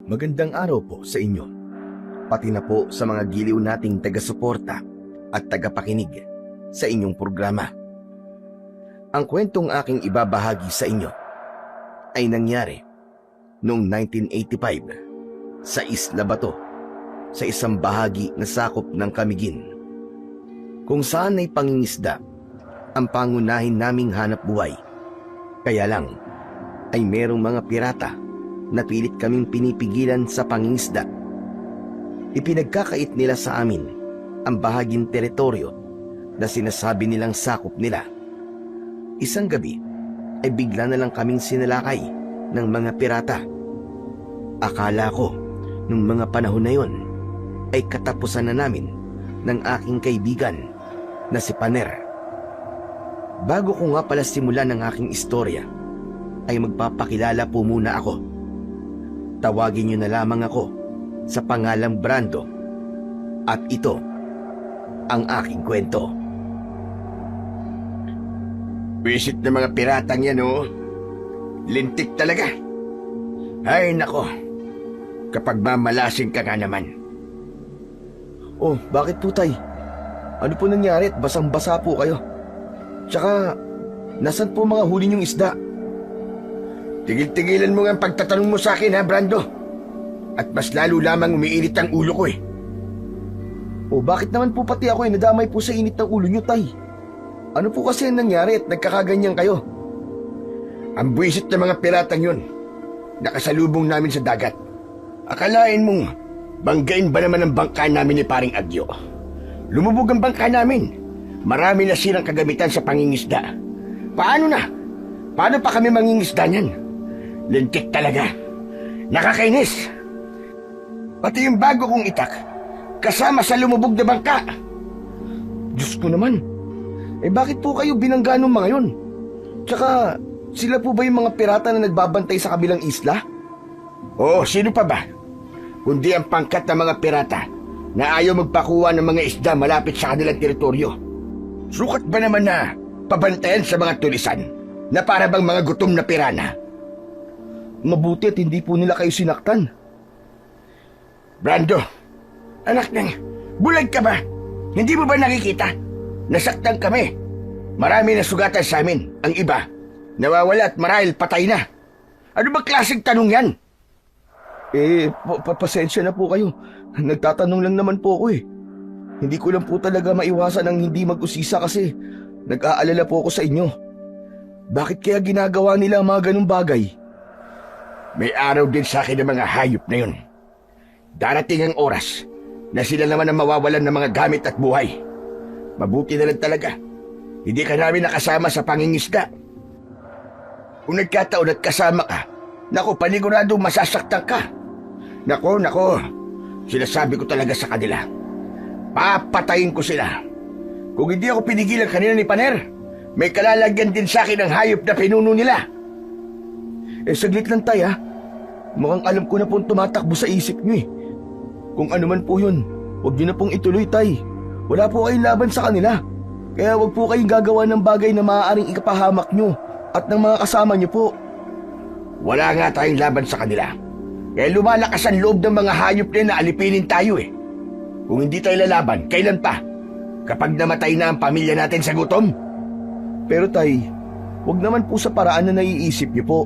Magandang araw po sa inyo, pati na po sa mga giliw nating taga-suporta at tagapakinig sa inyong programa. Ang kwentong aking ibabahagi sa inyo ay nangyari noong 1985 sa Isla Bato, sa isang bahagi na sakop ng Camiguin, kung saan ay pangingisda ang pangunahin naming hanap buhay. Kaya lang ay merong mga pirata na pilit kaming pinipigilan sa pangingisda. Ipinagkakait nila sa amin ang bahaging teritoryo na sinasabi nilang sakop nila. Isang gabi ay bigla na lang kaming sinalakay ng mga pirata. Akala ko nung mga panahon na yon ay katapusan na namin ng aking kaibigan na si Paner. Bago ko nga pala simulan ng aking istorya, ay magpapakilala po muna ako. Tawagin niyo na lamang ako sa pangalang Brando, at ito ang aking kwento. Visit ng mga piratang yan, oh. Lintik talaga. Ay nako, kapag mamalasing ka nga naman. Oh, bakit po, tay? Ano po nangyari at basang-basa po kayo? Tsaka, nasan po mga huli niyong isda? Tigil-tigilan mo nga ang pagtatanong mo sa akin, ha, Brando? At mas lalo lamang umiinit ang ulo ko, eh. O bakit naman po pati ako nadamay po sa init ng ulo niyo, tay? Ano po kasi ang nangyari at nagkakaganyan kayo? Ang buwisit ng mga piratang yun, nakasalubong namin sa dagat. Akalain mong banggain ba naman ang bangka namin ni Paring Agyo? Lumubog ang bangka namin. Marami na silang kagamitan sa pangingisda. Paano na? Paano pa kami mangingisda niyan? Lintik talaga. Nakakainis. Pati yung bago kong itak, kasama sa lumubog na bangka. Diyos ko naman. Bakit po kayo binangga ng mga yun? Tsaka, sila po ba yung mga pirata na nagbabantay sa kabilang isla? Oo, sino pa ba? Kundi ang pangkat ng mga pirata na ayaw magpakuha ng mga isda malapit sa kanilang teritoryo. Sukat ba naman na pabantayan sa mga tulisan na para bang mga gutom na pirana? Mabuti at hindi po nila kayo sinaktan. Brando, anak ng bulag ka ba? Hindi mo ba nakikita? Nasaktan kami. Marami na sugatan sa amin. Ang iba, nawawala at marahil patay na. Ano ba klaseng tanong yan? Pasensya na po kayo. Nagtatanong lang naman po ako eh. Hindi ko lang po talaga maiwasan ang hindi mag-usisa kasi nag-aalala po ako sa inyo. Bakit kaya ginagawa nila ang mga ganung bagay? May araw din sa akin ng mga hayop na yun. Darating ang oras na sila naman ang mawawalan ng mga gamit at buhay. Mabuti na lang talaga, hindi ka namin nakasama sa pangingisda. Kung nagkataon at kasama ka, naku, panigurado masasaktan ka. Nako, sinasabi ko talaga sa kanila, papatayin ko sila. Kung hindi ako pinigilan kanina ni Paner, may kalalagyan din sa akin ang hayop na pinuno nila. Saglit lang tay, ha. Mukhang alam ko na pong tumatakbo sa isip nyo eh. Kung ano man po yun, huwag nyo na pong ituloy, tay. Wala po kayong laban sa kanila. Kaya huwag po kayong gagawa ng bagay na maaaring ikapahamak nyo at ng mga kasama nyo po. Wala nga tayong laban sa kanila. Kaya lumalakas ang loob ng mga hayop na alipinin tayo eh. Kung hindi tayo lalaban, kailan pa? Kapag namatay na ang pamilya natin sa gutom? Pero tay, huwag naman po sa paraan na naiisip nyo po.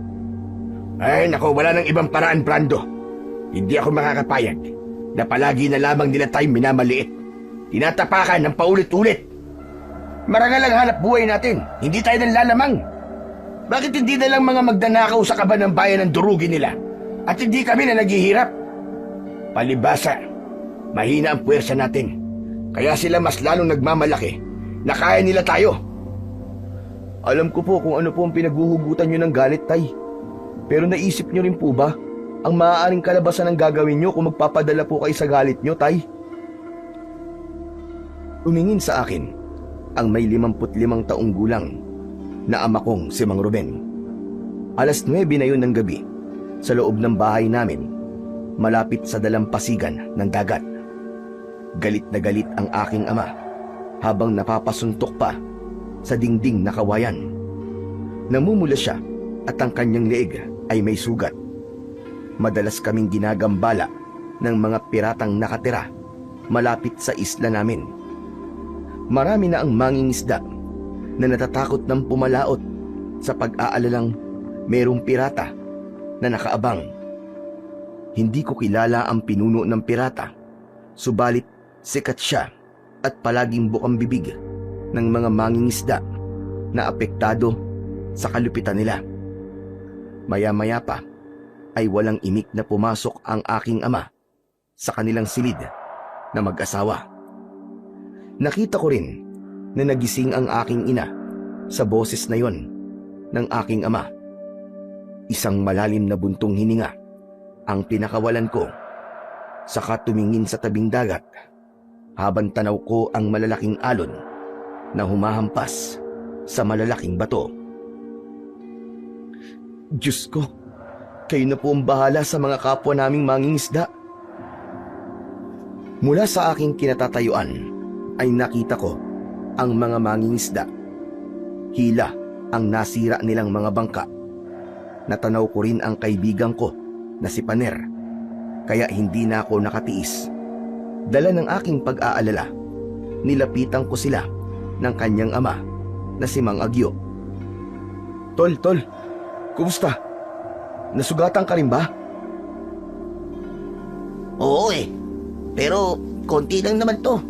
Ay nako, wala nang ibang paraan, Brando. Hindi ako makakapayag na palagi na lamang nila tayo minamaliit. Tinatapakan ng paulit-ulit. Marangal ang hanap buhay natin, hindi tayo nanlalamang. Bakit hindi na lang mga magdanakaw sa kaban ng bayan ng durugin nila at hindi kami na naghihirap? Palibasa, mahina ang puwersa natin. Kaya sila mas lalong nagmamalaki na kaya nila tayo. Alam ko po kung ano po ang pinaghuhugutan nyo ng galit, tay. Pero naisip nyo rin po ba ang maaaring kalabasan ng gagawin nyo kung magpapadala po kayo sa galit nyo, tay? Tumingin sa akin ang may 55 taong gulang na ama kong si Mang Ruben. 9:00 na yun ng gabi sa loob ng bahay namin, malapit sa dalampasigan ng dagat. Galit na galit ang aking ama habang napapasuntok pa sa dingding na kawayan. Namumula siya at ang kanyang leeg ay may sugat. Madalas kaming ginagambala ng mga piratang nakatira malapit sa isla namin. Marami na ang mangingisda na natatakot ng pumalaot sa pag-aalalang merong pirata na nakaabang. Hindi ko kilala ang pinuno ng pirata, subalit sikat siya at palaging bukang bibig ng mga mangingisda na apektado sa kalupitan nila. Maya-maya pa ay walang imik na pumasok ang aking ama sa kanilang silid na mag-asawa. Nakita ko rin na nagising ang aking ina sa boses na yon ng aking ama. Isang malalim na buntong hininga ang pinakawalan ko, saka tumingin sa tabing dagat habang tanaw ko ang malalaking alon na humahampas sa malalaking bato. Diyos ko, kayo na po ang bahala sa mga kapwa naming mangingisda. Mula sa aking kinatatayuan ay nakita ko ang mga mangingisda. Hila ang nasira nilang mga bangka. Natanaw ko rin ang kaibigan ko na si Paner, kaya hindi na ako nakatiis. Dala ng aking pag-aalala, nilapitan ko sila ng kanyang ama na si Mang Agyo. Tol, kumusta? Nasugatan ka rin ba? Oo pero konti lang naman to.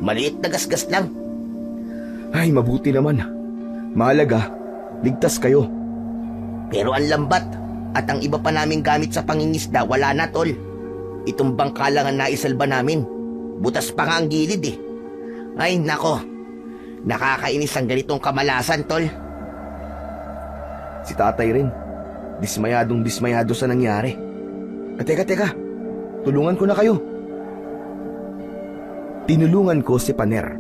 Maliit na gasgas lang. Ay, mabuti naman. Mahalaga, ligtas kayo. Pero ang lambat at ang iba pa naming gamit sa pangingisda wala na, tol. Itong bangka lang ang naisalba namin. Butas pa nga ang gilid eh. Ay nako, nakakainis ang ganitong kamalasan, tol. Si tatay rin, dismayado sa nangyari. Teka, tulungan ko na kayo. Tinulungan ko si Paner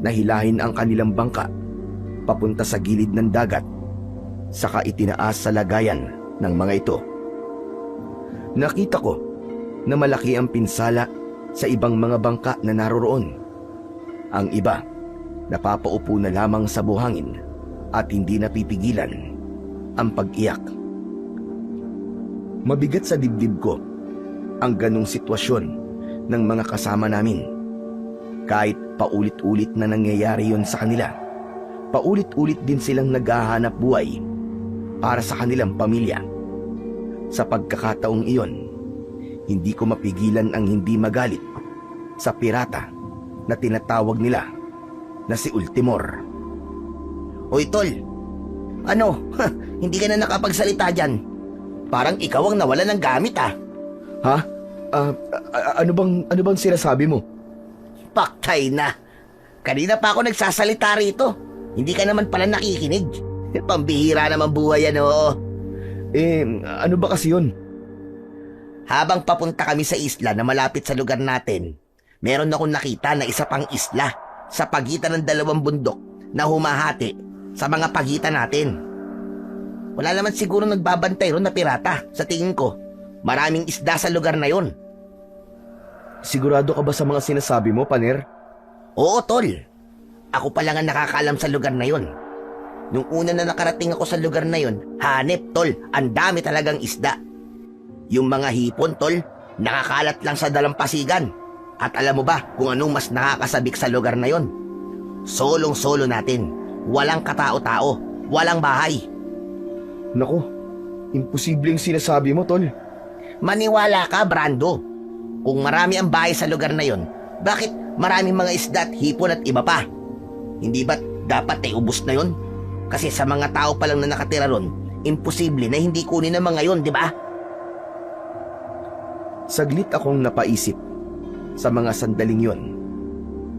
na hilahin ang kanilang bangka papunta sa gilid ng dagat, saka itinaas sa lagayan ng mga ito. Nakita ko na malaki ang pinsala sa ibang mga bangka na naroroon. Ang iba, napapaupo na lamang sa buhangin at hindi napipigilan ang pag-iyak. Mabigat sa dibdib ko ang ganong sitwasyon ng mga kasama namin. Kahit paulit-ulit na nangyayari yon sa kanila, paulit-ulit din silang naghahanap buhay para sa kanilang pamilya. Sa pagkakataong iyon, hindi ko mapigilan ang hindi magalit sa pirata na tinatawag nila na si Ultimor. Hoy tol, ano, hindi ka na nakapagsalita dyan. Parang ikaw ang nawala ng gamit ah. Ha? Ano bang sinasabi mo? Paktay na. Kanina pa ako nagsasalita rito. Hindi ka naman pala nakikinig. Pambihira naman buhay yan, oo. Ano ba kasi yun? Habang papunta kami sa isla na malapit sa lugar natin, meron akong nakita na isa pang isla sa pagitan ng dalawang bundok na humahati sa mga pagitan natin. Wala naman siguro nagbabantay ron na pirata. Sa tingin ko, maraming isda sa lugar na yon. Sigurado ka ba sa mga sinasabi mo, Paner? Oo, tol. Ako pa lang ang nakakaalam sa lugar na yon. Nung una na nakarating ako sa lugar na yon, hanep, tol, ang dami talagang isda. Yung mga hipon, tol, nakakalat lang sa dalampasigan. At alam mo ba kung anong mas nakakasabik sa lugar na yon? Solong-solo natin. Walang katao-tao. Walang bahay. Naku, imposibleng sinasabi mo, tol. Maniwala ka, Brando. Kung marami ang bahay sa lugar na yon, bakit maraming mga isda at hipon at iba pa? Hindi ba't dapat ay ubos na yon? Kasi sa mga tao pa lang na nakatira ron, imposible na hindi kunin ng mga yon, di ba? Saglit akong napaisip sa mga sandaling yon.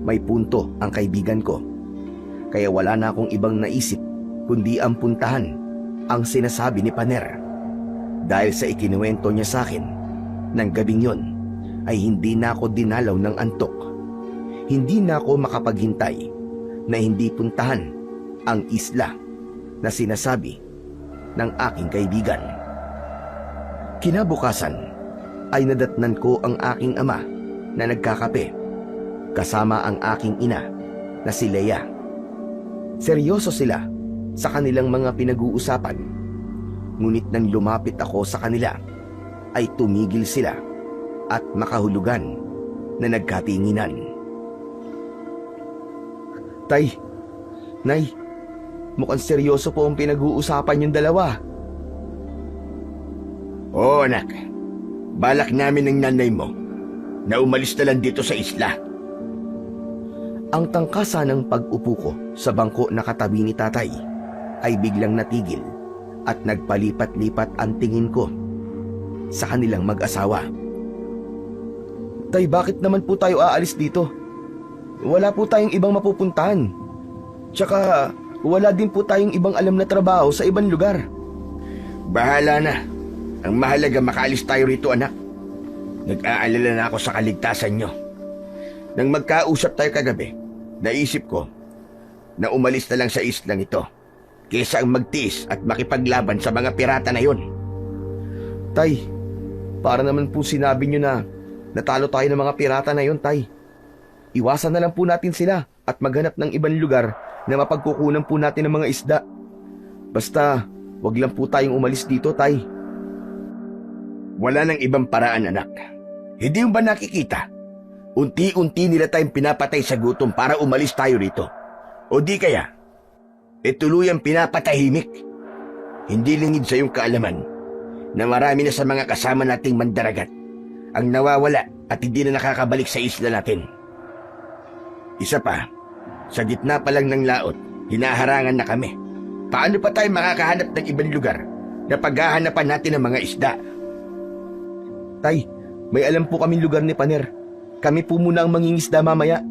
May punto ang kaibigan ko. Kaya wala na akong ibang naisip kundi ang puntahan ang sinasabi ni Paner. Dahil sa ikinuwento niya sa akin ng gabing yon, ay hindi na ako dinalaw ng antok. Hindi na ako makapaghintay na hindi puntahan ang isla na sinasabi ng aking kaibigan. Kinabukasan ay nadatnan ko ang aking ama na nagkakape kasama ang aking ina na si Leia. Seryoso sila sa kanilang mga pinag-uusapan. Ngunit nang lumapit ako sa kanila, ay tumigil sila at makahulugan na nagkatinginan. Tay, Nay, mukhang seryoso po ang pinag-uusapan yung dalawa. Oo anak, balak namin ng nanay mo na umalis na lang dito sa isla. Ang tangkasa ng pag-upo ko sa bangko na katabi ni tatay ay biglang natigil at nagpalipat-lipat ang tingin ko sa kanilang mag-asawa. Tay, bakit naman po tayo aalis dito? Wala po tayong ibang mapupuntahan. Tsaka wala din po tayong ibang alam na trabaho sa ibang lugar. Bahala na. Ang mahalaga makaalis tayo rito anak. Nag-aalala na ako sa kaligtasan nyo. Nang magkausap tayo kagabi, naisip ko na umalis na lang sa islang ito kaysa ang magtiis at makipaglaban sa mga pirata na yon. Tay, para naman po sinabi nyo na natalo tayo ng mga pirata na yon, Tay. Iwasan na lang po natin sila at maghanap ng ibang lugar na mapagkukunan po natin ng mga isda. Basta, wag lang po tayong umalis dito, Tay. Wala nang ibang paraan anak. Hindi mo ba nakikita? Unti-unti nila tayong pinapatay sa gutom para umalis tayo rito. O di kaya, tuluyang pinapatahimik. Hindi lingid sa iyong kaalaman na marami na sa mga kasama nating mandaragat ang nawawala at hindi na nakakabalik sa isla natin. Isa pa, sa gitna pa lang ng laot, hinaharangan na kami. Paano pa tayo makakahanap ng ibang lugar na paghahanapan natin ng mga isda? Tay, may alam po kaming lugar ni Paner. Kami po muna ang mangingisda mamaya.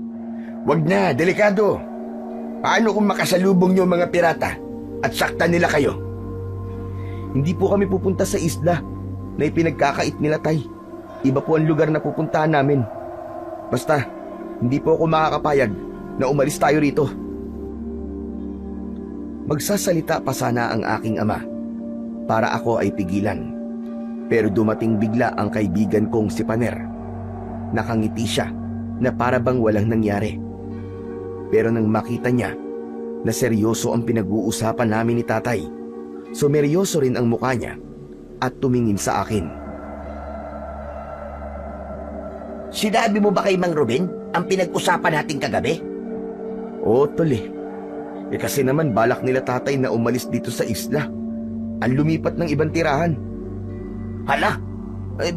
Wag na, delikado. Paano kung makasalubong niyo mga pirata at saktan nila kayo? Hindi po kami pupunta sa isla na ipinagkakait nila, Tay. Iba po ang lugar na pupuntahan namin. Basta, hindi po ako makakapayag na umalis tayo rito. Magsasalita pa sana ang aking ama para ako ay pigilan. Pero dumating bigla ang kaibigan kong si Paner. Nakangiti siya na para bang walang nangyari. Pero nang makita niya na seryoso ang pinag-uusapan namin ni tatay, sumeryoso rin ang mukha niya at tumingin sa akin. Sinabi mo ba kay Mang Ruben ang pinag-usapan natin kagabi? Oo, tol eh. Kasi naman balak nila tatay na umalis dito sa isla. Ang lumipat ng ibang tirahan. Hala,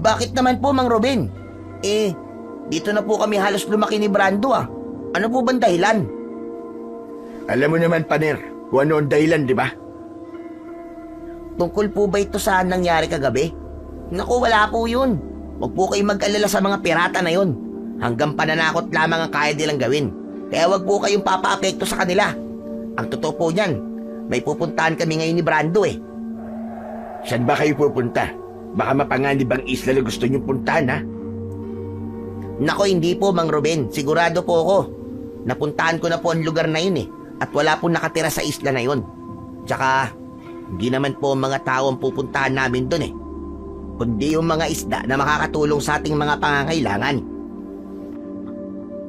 bakit naman po Mang Ruben? Dito na po kami halos lumaki ni Brando ah. Ano po bang dahilan? Alam mo naman Paner, kung ano ang dahilan, di ba? Tungkol po ba ito sa nangyari kagabi? Naku, wala po yun. Huwag po kayong mag-alala sa mga pirata na yun. Hanggang pananakot lamang ang kaya nilang gawin. Kaya huwag po kayong papa-apekto sa kanila. Ang totoo po niyan, may pupuntahan kami ngayon ni Brando eh. Saan ba kayo pupunta? Baka mapanganib ang isla na gusto niyong puntahan, ha? Nako, hindi po, Mang Ruben. Sigurado po ako. Napuntahan ko na po ang lugar na yun eh. At wala po nakatira sa isla na yun. Tsaka, hindi naman po ang mga tao ang pupuntahan namin dun eh. Kundi yung mga isda na makakatulong sa ating mga pangangailangan.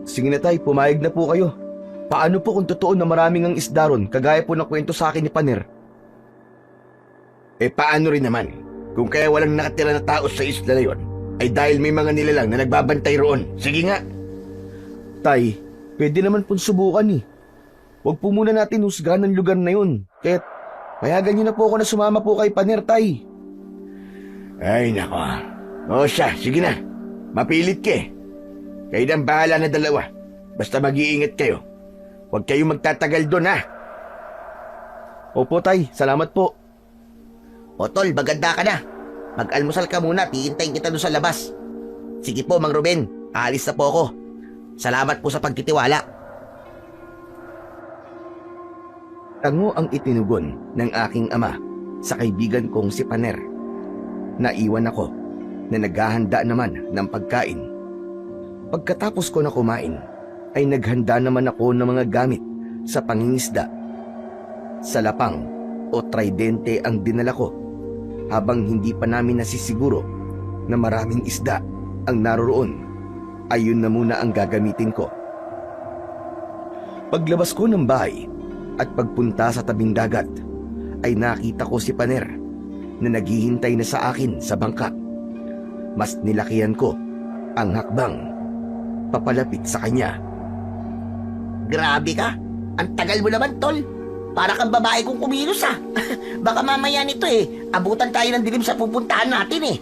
Sige na tay, pumayag na po kayo. Paano po kung totoo na maraming ang isda ron, kagaya po ng kwento sa akin ni Paner? Paano rin naman? Kung kaya walang nakatira na tao sa isla na yon, ay dahil may mga nilalang na nagbabantay roon. Sige nga. Tay, pwede naman pong subukan eh. Huwag po muna natin husgahan ng lugar na yun. Kaya't payagan niyo na po ako na sumama po kay Paner, tay. Ay, nako. O siya, sige na. Mapilit ka eh. Kayo nang bahala na dalawa. Basta mag-iingat kayo. Huwag kayong magtatagal doon, ha? Opo, tay. Salamat po. O tol, maganda ka na. Mag-almusal ka muna, hihintayin kita doon sa labas. Sige po, Mang Ruben, aalis na po ako. Salamat po sa pagtitiwala. Tango ang itinugon ng aking ama sa kaibigan kong si Paner. Naiwan ako na naghahanda naman ng pagkain. Pagkatapos ko na kumain, ay naghanda naman ako ng mga gamit sa pangingisda. Salapang o tridente ang dinala ko habang hindi pa namin nasisiguro na maraming isda ang naroroon. Ayun na muna ang gagamitin ko. Paglabas ko ng bahay at pagpunta sa tabing dagat ay nakita ko si Paner na naghihintay na sa akin sa bangka mas nilakihan ko ang hakbang papalapit sa kanya. Grabe ka. Ang tagal mo naman, tol. Para kang babae kong kumilos ah. Baka mamaya nito abutan tayo ng dilim sa pupuntahan natin eh.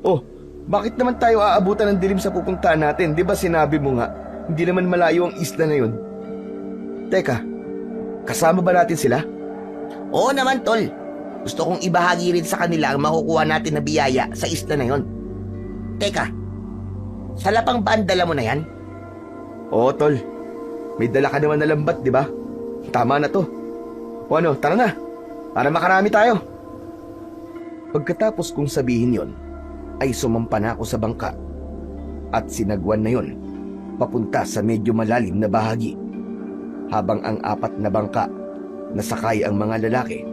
Oh, bakit naman tayo aabutan ng dilim sa pupuntahan natin? Di ba sinabi mo nga, hindi naman malayo ang isla na yun? Teka, kasama ba natin sila? Oo naman, tol. Gusto kong ibahagi rin sa kanila ang makukuha natin na biyaya sa isla na yon. Teka, salapang ba ang dala mo na yan? Oo, tol. May dala ka naman na lambat, di ba? Tama na to. O ano, tara na. Para makarami tayo. Pagkatapos kong sabihin yon, ay sumampa na ako sa bangka. At sinagwan na yon, papunta sa medyo malalim na bahagi. Habang ang 4 na bangka na sakay ang mga lalaki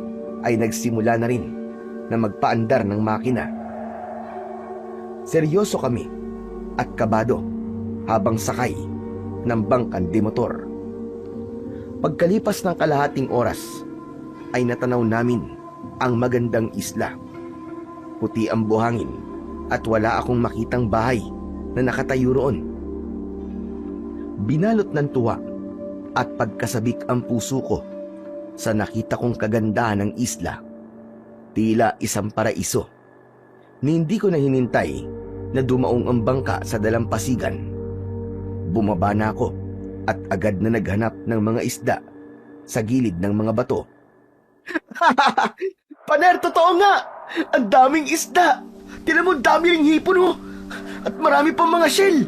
ay nagsimula na rin na magpaandar ng makina. Seryoso kami at kabado habang sakay ng bangkan de motor. Pagkalipas ng kalahating oras ay natanaw namin ang magandang isla. Puti ang buhangin at wala akong makitang bahay na nakatayo roon. Binalot ng tuwa at pagkasabik ang puso ko sa nakita kong kagandahan ng isla. Tila isang paraiso. Ni hindi ko na hinintay na dumaong ang bangka sa dalampasigan. Bumaba na ako at agad na naghanap ng mga isda sa gilid ng mga bato. Paner, totoo nga! Ang daming isda! Tinan mo, dami ring hipon mo! At marami pang mga shell!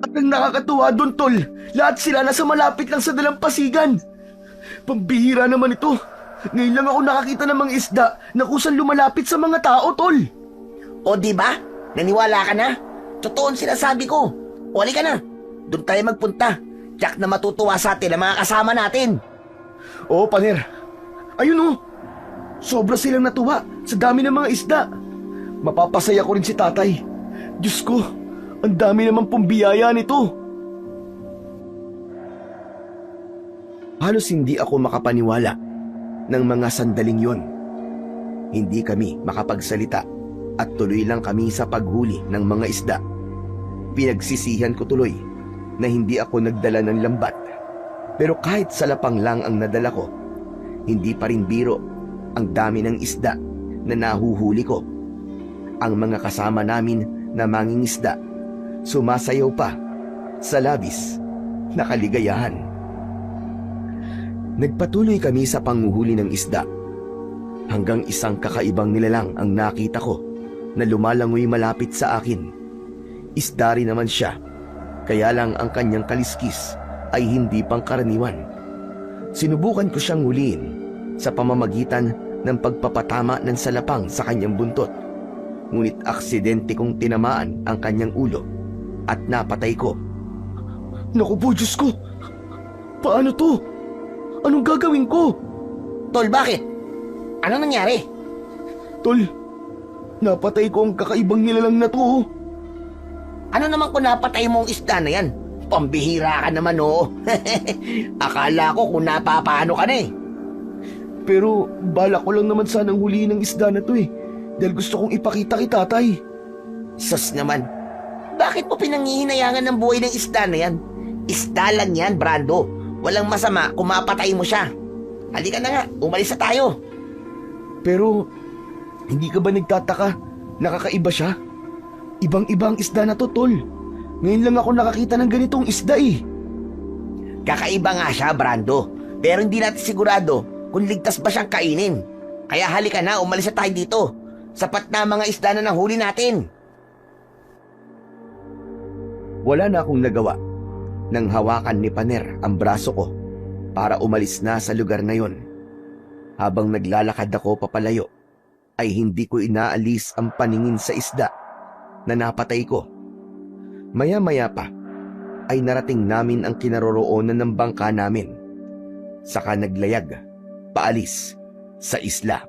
At ang nakakatuwa doon, tol, lahat sila nasa malapit lang sa dalampasigan. Pambihira naman ito. Ngayon lang ako nakakita ng mga isda na kusang lumalapit sa mga tao, tol. O di ba? Naniwala ka na? Totoo ang sinasabi ko. O ka na. Doon tayo magpunta. Jack na matutuwa sa atin ang mga kasama natin. Oo, Paner. Ayun oh. Sobra silang natuwa sa dami ng mga isda. Mapapasaya ko rin si tatay. Diyos ko, ang dami naman pong biyaya nito. Halos hindi ako makapaniwala ng mga sandaling yon. Hindi kami makapagsalita at tuloy lang kami sa paghuli ng mga isda. Pinagsisihan ko tuloy na hindi ako nagdala ng lambat. Pero kahit salapang lang ang nadala ko, hindi pa rin biro ang dami ng isda na nahuhuli ko. Ang mga kasama namin na mangingisda sumasayaw pa sa labis na kaligayahan. Nagpatuloy kami sa panghuhuli ng isda hanggang isang kakaibang nilalang ang nakita ko na lumalangoy malapit sa akin. Isda rin naman siya, kaya lang ang kanyang kaliskis ay hindi pangkaraniwan. Sinubukan ko siyang huliin sa pamamagitan ng pagpapatama ng salapang sa kanyang buntot. Ngunit aksidente kong tinamaan ang kanyang ulo at napatay ko. Naku po, Diyos ko! Paano to? Anong gagawin ko? Tol, bakit? Ano nangyari? Tol, napatay ko ang kakaibang nilalang na to. Oh. Ano naman kung napatay mo ang isda na yan? Pambihira ka naman, oo. Akala ko kung napapaano ka na eh. Pero bala ko lang naman sanang huliin ng isda na to eh. Dahil gusto kong ipakita kay tatay. Sus naman, bakit mo pinangihinayangan ng buhay ng isda na yan? Isda lang yan, Brando. Walang masama kung mapatay mo siya. Halika na nga, umalis na tayo. Pero, hindi ka ba nagtataka? Nakakaiba siya? Ibang-ibang isda na to, tol. Ngayon lang ako nakakita ng ganitong isda eh. Kakaiba nga siya, Brando. Pero hindi natin sigurado kung ligtas ba siyang kainin. Kaya halika na, umalis na tayo dito. Sapat na mga isda na nahuli natin. Wala na akong nagawa nang hawakan ni Paner ang braso ko para umalis na sa lugar na yon. Habang naglalakad ako papalayo, ay hindi ko inaalis ang paningin sa isda na napatay ko. Maya-maya pa ay narating namin ang kinaroroonan ng bangka namin. Saka naglayag, paalis sa isla.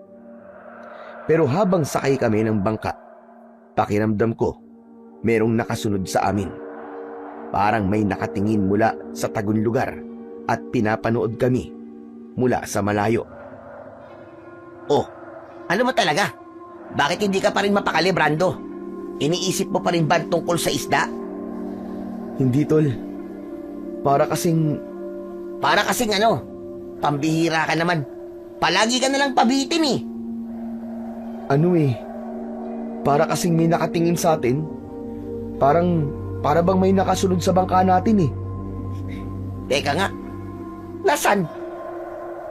Pero habang sakay kami ng bangka, pakiramdam ko merong nakasunod sa amin. Parang may nakatingin mula sa tagong lugar at pinapanood kami mula sa malayo. Oh, ano mo talaga? Bakit hindi ka pa rin mapakali, Brando? Iniisip mo pa rin ba tungkol sa isda? Hindi, tol. Para kasing Para kasing ano, pambihira ka naman. Palagi ka nalang pabitin eh. ano eh. Para kasing may nakatingin sa atin. Para bang may nakasunod sa bangka natin eh. Teka nga, nasan?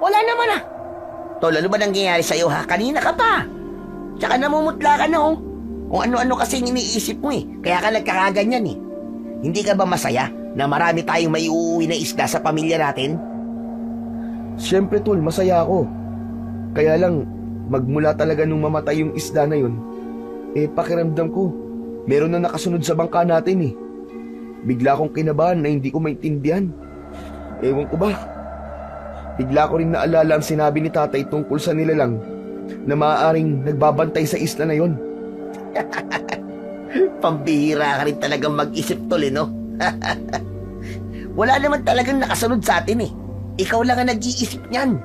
Wala naman ah. Tol, ano ba nangyayari sa'yo ha? Kanina ka pa. Tsaka namumutla ka na oh. Kung ano-ano kasing iniisip mo eh. Kaya ka nagkakaganyan eh. Hindi ka ba masaya na marami tayong may uuwi na isda sa pamilya natin? Siyempre, tol, masaya ako. Kaya lang, magmula talaga nung mamatay yung isda na yun, pakiramdam ko, meron na nakasunod sa bangka natin eh. Bigla akong kinabahan na hindi ko maintindihan. Ewan ko ba? Bigla ko rin naalala ang sinabi ni tatay tungkol sa nilalang na maaaring nagbabantay sa isla na yon. Pambihira ka rin talagang mag-isip tol eh, no? Wala naman talagang nakasunod sa atin eh. Ikaw lang ang nag-iisip niyan.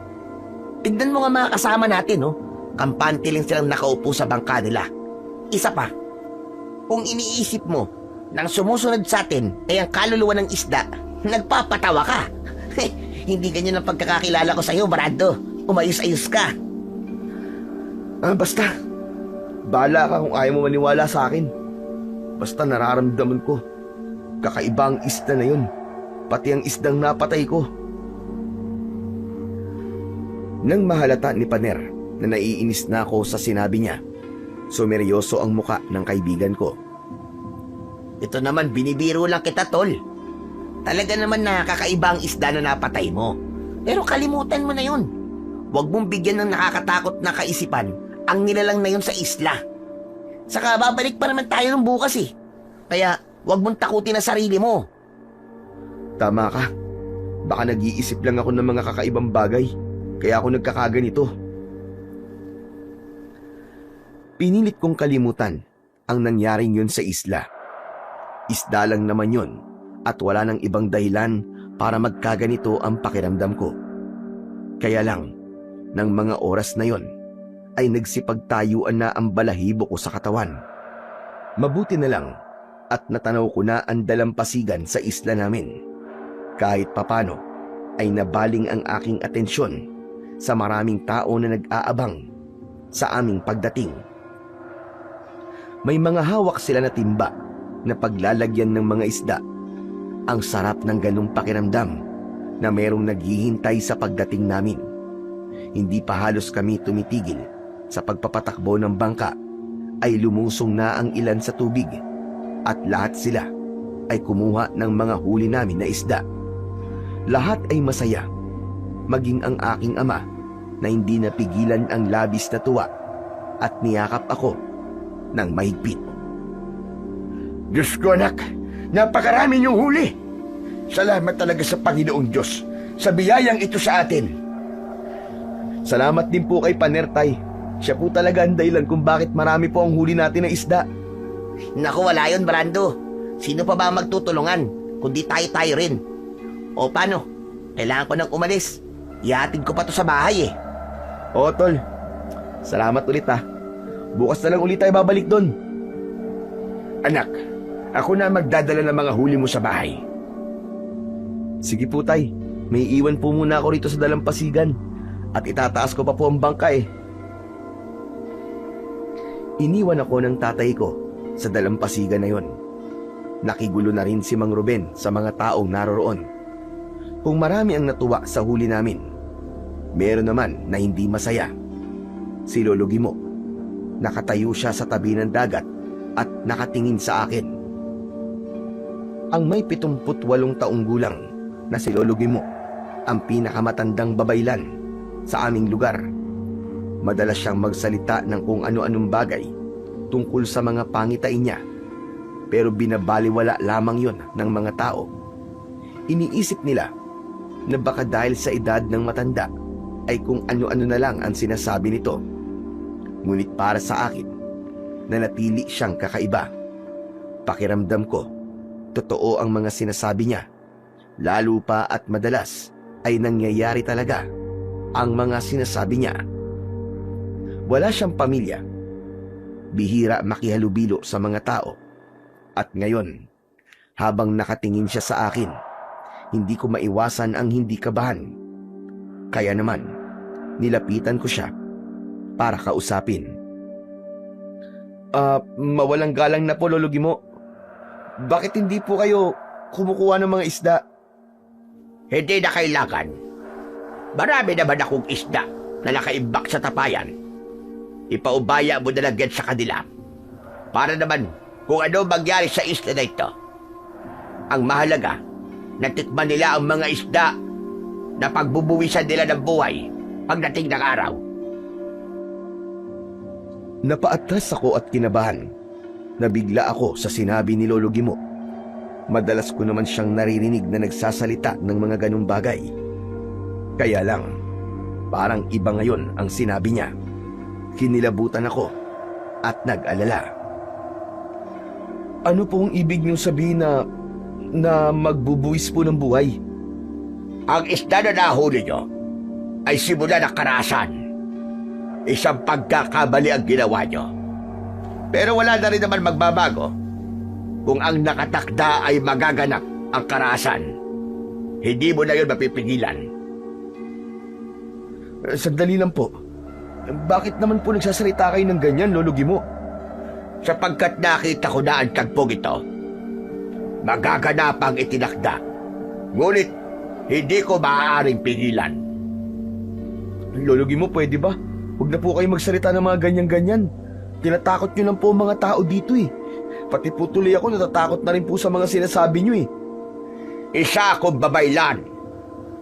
Tignan mo nga mga kasama natin, no? Kampante lang silang nakaupo sa bangka nila. Isa pa, kung iniisip mo nang sumusunod sa atin ay ang kaluluwa ng isda, nagpapatawa ka. Hindi ganyan ang pagkakakilala ko sa iyo, Brando. Umayos-ayos ka. Basta. Bahala ka kung ayaw mo maniwala sa akin. Basta nararamdaman ko. Kakaiba ang isda na yun. Pati ang isdang napatay ko. Nang mahalata ni Paner na naiinis na ako sa sinabi niya, sumeryoso ang muka ng kaibigan ko. Ito naman, binibiro lang kita, tol. Talaga naman nakakaiba ang isda na napatay mo. Pero kalimutan mo na yun. Huwag mong bigyan ng nakakatakot na kaisipan ang nilalang na yun sa isla. Saka babalik pa naman tayo ng bukas eh. Kaya huwag mong takutin ang sarili mo. Tama ka. Baka nag-iisip lang ako ng mga kakaibang bagay. Kaya ako nagkakaganito. Pinilit kong kalimutan ang nangyaring yun sa isla. Isda lang naman yun at wala nang ibang dahilan para magkaganito ang pakiramdam ko. Kaya lang, ng mga oras na yon ay nagsipagtayuan na ang balahibo ko sa katawan. Mabuti na lang at natanaw ko na ang dalampasigan sa isla namin. Kahit papano ay nabaling ang aking atensyon sa maraming tao na nag-aabang sa aming pagdating. May mga hawak sila na timba na paglalagyan ng mga isda. Ang sarap ng ganung pakiramdam na merong naghihintay sa pagdating namin. Hindi pa halos kami tumitigil sa pagpapatakbo ng bangka ay lumusong na ang ilan sa tubig at lahat sila ay kumuha ng mga huli namin na isda. Lahat ay masaya, maging ang aking ama na hindi napigilan ang labis na tuwa at niyakap ako ng mahigpit. Diyos ko anak, napakarami niyong huli. Salamat talaga sa Panginoong Diyos sa biyayang ito sa atin. Salamat din po kay Panertay. Siya po talaga ang dahilan kung bakit marami po ang huli natin na isda. Naku, wala yun, Brando. Sino pa ba magtutulungan kundi tayo-tayo rin? O paano? Kailangan ko nang umalis. Ihatid ko pa to sa bahay eh. Oo, tol. Salamat ulit ha. Bukas na lang ulit tayo babalik doon. Anak, ako na magdadala ng mga huli mo sa bahay. Sige po tay. May iwan po muna ako rito sa dalampasigan. At itataas ko pa po ang bangka eh. Iniwan ako ng tatay ko sa dalampasigan na yon. Nakigulo na rin si Mang Ruben sa mga taong naroroon. Kung marami ang natuwa sa huli namin, meron naman na hindi masaya. Si Lolo Gimo, nakatayo siya sa tabi ng dagat at nakatingin sa akin. Ang may 78 taong gulang na si Lolo Gimo, ang pinakamatandang babaylan sa aming lugar. Madalas siyang magsalita ng kung ano-anong bagay tungkol sa mga pangitain niya, pero binabaliwala lamang yon ng mga tao. Iniisip nila na baka dahil sa edad ng matanda ay kung ano-ano na lang ang sinasabi nito. Ngunit para sa akin, nanatili siyang kakaiba. Pakiramdam ko, totoo ang mga sinasabi niya. Lalo pa at madalas ay nangyayari talaga ang mga sinasabi niya. Wala siyang pamilya. bihira makihalubilo sa mga tao. At ngayon, habang nakatingin siya sa akin, hindi ko maiwasan ang hindi kabahan. Kaya naman, nilapitan ko siya para kausapin. Mawalang galang na po, Lolo Gimo. Bakit hindi po kayo kumukuha ng mga isda? Hindi na kailangan. Marami naman akong isda na nakaimbak sa tapayan. Ipaubaya mo na lang yan sa kanila. Para naman kung ano mangyari sa isla na ito. Ang mahalaga, natikman nila ang mga isda na pagbubuwisan nila ng buhay pagdating ng araw. Napaatras ako at kinabahan. Nabigla ako sa sinabi ni Lolo Gimo. Madalas ko naman siyang naririnig na nagsasalita ng mga ganung bagay. Kaya lang, parang iba ngayon ang sinabi niya. Kinilabutan ako at nag-alala. Ano pong ibig niyong sabihin na magbubuwis po ng buhay? Ang isda na nahuli nyo ay simula ng karahasan. Isang pagkakamali ang ginawa nyo. Pero wala na rin naman magbabago kung ang nakatakda ay magaganap ang karahasan. Hindi mo na yun mapipigilan. Sandali lang po. Bakit naman po nagsasalita kayo ng ganyan, Lolo Gimo? Sapagkat nakita ko na ang tagpong ito. Magaganap ang itinakda. Ngunit hindi ko maaaring pigilan. Lolo Gimo, pwede ba? Huwag na po kayo magsalita ng mga ganyan-ganyan. Tinatakot nyo lang po ang mga tao dito eh. Pati po tuloy ako natatakot na rin po sa mga sinasabi nyo eh. Isa akong babaylan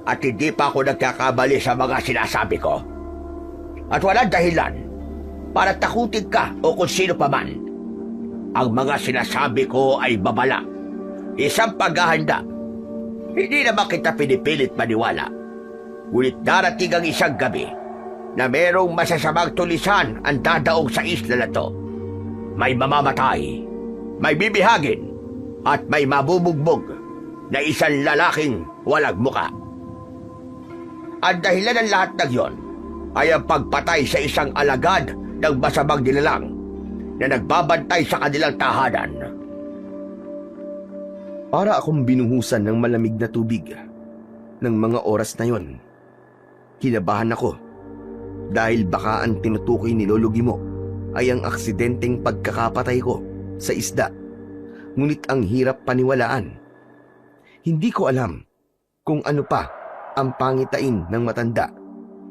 at hindi pa ako nagkakamali sa mga sinasabi ko. At walang dahilan para takutin ka o kung sino pa man. Ang mga sinasabi ko ay babala. Isang paghahanda. Hindi naman kita pinipilit maniwala. Ngunit darating ang isang gabi na merong masasamang tulisan ang dadaong sa isla na to. May mamamatay, may bibihagin, at may mabubugbog na isang lalaking walang muka. Ang dahilan ng lahat ng yon ay ang pagpatay sa isang alagad ng masamang nilalang na nagbabantay sa kanilang tahanan. Para akong binuhusan ng malamig na tubig ng mga oras na yon. Kinabahan ako dahil baka ang tinutukoy ni Lolo Gimo ay ang aksidenteng pagkakapatay ko sa isda. Ngunit ang hirap paniwalaan. Hindi ko alam kung ano pa ang pangitain ng matanda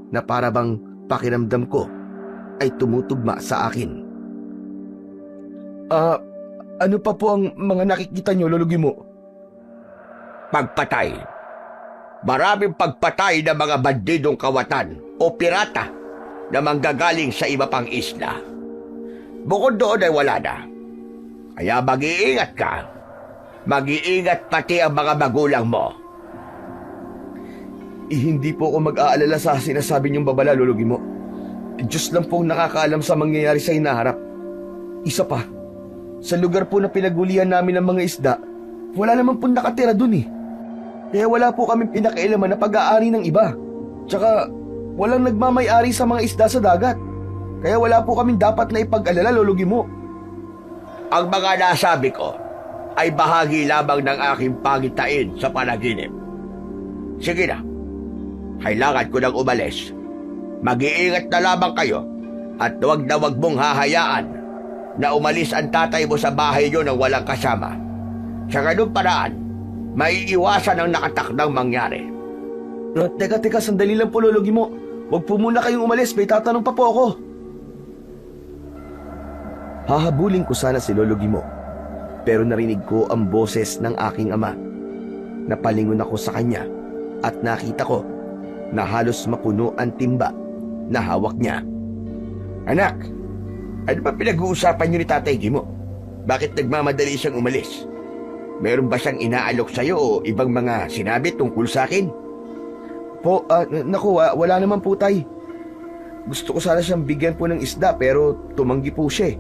na para bang pakiramdam ko ay tumutugma sa akin. Ano pa po ang mga nakikita nyo, Lolo Gimo? Pagpatay. Maraming pagpatay ng mga bandidong kawatan o pirata na manggagaling sa iba pang isla. Bukod doon ay wala na. Kaya mag-iingat ka. Mag-iingat pati ang mga magulang mo. Hindi po ako mag-aalala sa sinasabi niyong babala, Lolo Gimo. Diyos lang po ang nakakaalam sa mangyayari sa hinaharap. Isa pa, sa lugar po na pinagulihan namin ng mga isda, wala naman po nakatira dun eh. Kaya wala po kami pinakailaman na pag-aari ng iba. Tsaka, walang nagmamay-ari sa mga isda sa dagat. Kaya wala po kaming dapat na ipag-alala, Lolo Gimo. Ang mga nasabi ko ay bahagi lamang ng aking pangitain sa panaginip. Sige na, kailangan ko nang umalis. Mag-iingat na lamang kayo at huwag na huwag mong hahayaan na umalis ang tatay mo sa bahay niyo nang walang kasama. Sa ganung paraan, maiiwasan ang nakatakdang mangyari. Teka, sandali lang po, Lolo Gimo. Huwag po muna kayong umalis, may tatanong pa po ako. Hahabulin ko sana si Lolo Gimo, pero narinig ko ang boses ng aking ama. Napalingon ako sa kanya at nakita ko na halos mapuno ang timba na hawak niya. Anak, ano ba pinag-uusapan niyo ni Tatay Gimo? Bakit nagmamadali siyang umalis? Meron ba siyang inaalok sa'yo o ibang mga sinabi tungkol sa akin? Po, wala naman po, tay. Gusto ko sana siyang bigyan po ng isda pero tumanggi po siya eh.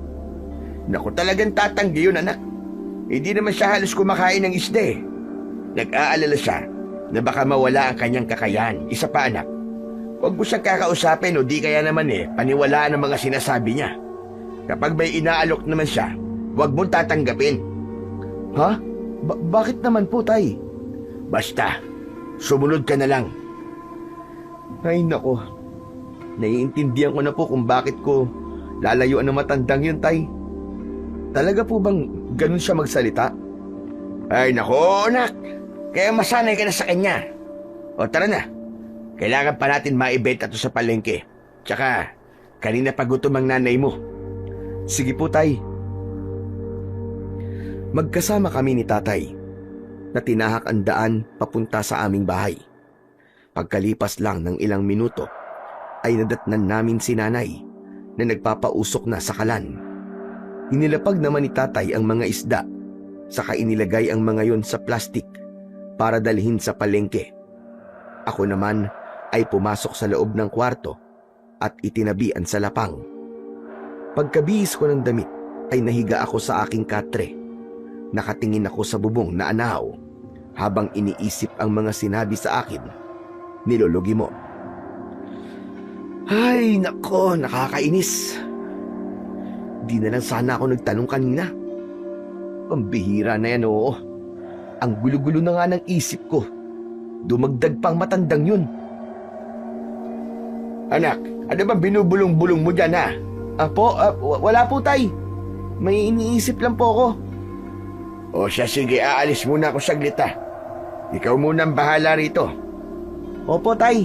Naku, talagang tatanggi yun, anak. Hindi naman siya halos kumakain ng isda eh. Nag-aalala siya na baka mawala ang kanyang kakayahan. Isa pa, anak, huwag mo siyang kakausapin o di kaya naman paniwalaan ang mga sinasabi niya. Kapag may inaalok naman siya, huwag mong tatanggapin. Ha? Bakit naman po, Tay? Basta, sumunod ka na lang. Ay nako, naiintindihan ko na po kung bakit ko lalayuan ng matandang yun, Tay. Talaga po bang ganun siya magsalita? Ay nako, anak. Kaya masanay ka na sa kanya. O tara na. Kailangan pa natin maibenta to sa palengke. Tsaka, kanina pa gutom ang nanay mo. Sige po, Tay. Magkasama kami ni Tatay na tinahak ang daan papunta sa aming bahay. Pagkalipas lang ng ilang minuto ay nadatnan namin si Nanay na nagpapausok na sa kalan. Inilapag naman ni Tatay ang mga isda, saka inilagay ang mga yon sa plastik para dalhin sa palengke. Ako naman ay pumasok sa loob ng kwarto at itinabian sa lapang. Pagkabihis ko ng damit ay nahiga ako sa aking katre. Nakatingin ako sa bubong na anahaw habang iniisip ang mga sinabi sa akin ni Lolo Gimo. Ay nako, nakakainis. Di na lang sana ako nagtanong kanina. Pambihira na yan, oo. Ang gulo-gulo na nga ng isip ko. Dumagdag pang matandang yun. Anak, ano ba binubulong-bulong mo dyan, ha? Wala po, Tay. May iniisip lang po ako. O siya, sige, aalis muna ako saglit, ha? Ikaw muna ang bahala rito. Opo, Tay.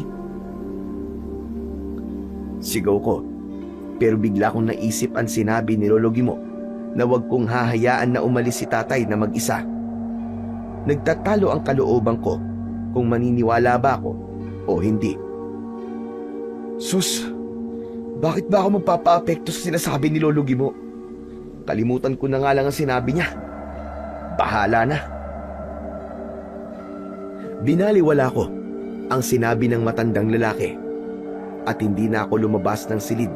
Sigaw ko, pero bigla kong naisip ang sinabi ni Lolo Gimo na wag kong hahayaan na umalis si Tatay na mag-isa. Nagtatalo ang kalooban ko kung maniniwala ba ako o hindi. Sus, bakit ba ako magpapa-apekto sa sinasabi ni Lolo Gimo? Kalimutan ko na nga lang ang sinabi niya. Bahala na. Binaliwala ko ang sinabi ng matandang lalaki at hindi na ako lumabas ng silid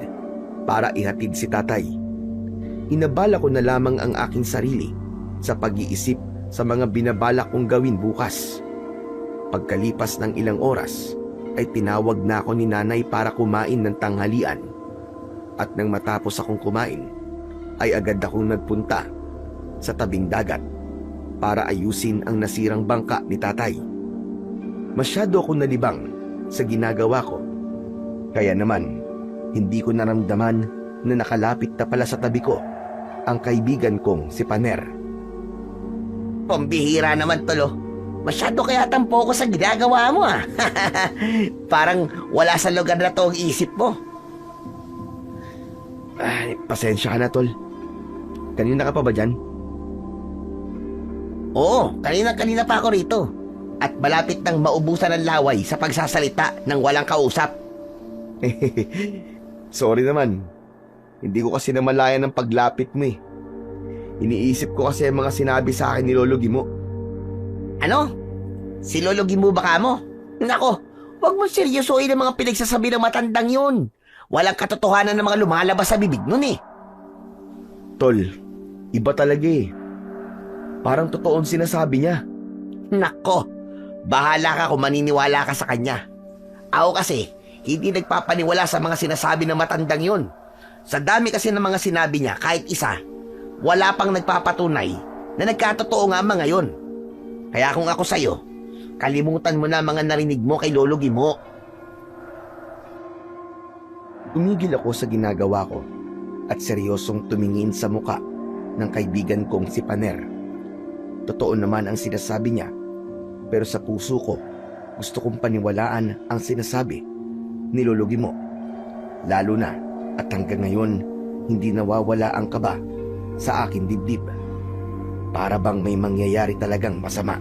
para ihatid si Tatay. Inabala ko na lamang ang aking sarili sa pag-iisip sa mga binabalak kong gawin bukas. Pagkalipas ng ilang oras ay tinawag na ako ni Nanay para kumain ng tanghalian. At nang matapos akong kumain ay agad akong nagpunta sa tabing dagat para ayusin ang nasirang bangka ni Tatay. Masyado akong nalibang sa ginagawa ko. Kaya naman, hindi ko naramdaman na nakalapit na pala sa tabi ko ang kaibigan kong si Paner. Pambihira naman, Tolo. Masyado kaya tampo ko sa ginagawa mo, ah. Parang wala sa lugar na to ang isip mo. Ay, pasensya ka na, Tol. Kanina ka pa ba dyan? Oo, kanina pa ako rito. At malapit nang maubusan ng laway sa pagsasalita ng walang kausap. Sorry naman. Hindi ko kasi namalayan ng paglapit mo eh. Iniisip ko kasi ang mga sinabi sa akin ni Lolo Gimo. Ano? Si Lolo Gimo baka mo? Nako, wag mo seryosoin ang mga pinagsasabi ng matandang yun. Walang katotohanan ng mga lumalabas sa bibig nun eh. Tol, iba talaga eh. Parang totoo ang sinasabi niya. Nako, bahala ka kung maniniwala ka sa kanya. Ako kasi, hindi nagpapaniwala sa mga sinasabi ng matandang yun. Sa dami kasi ng mga sinabi niya, kahit isa, wala pang nagpapatunay na nagkatotoo nga ang mga yun. Kaya kung ako sa'yo, kalimutan mo na mga narinig mo kay Lolo Gimo. Tumigil ako sa ginagawa ko at seryosong tumingin sa muka ng kaibigan kong si Paner. Totoo naman ang sinasabi niya, pero sa puso ko, gusto kong paniwalaan ang sinasabi ni Lolo Gimo. Lalo na at hanggang ngayon, hindi nawawala ang kaba sa aking dibdib. Para bang may mangyayari talagang masama.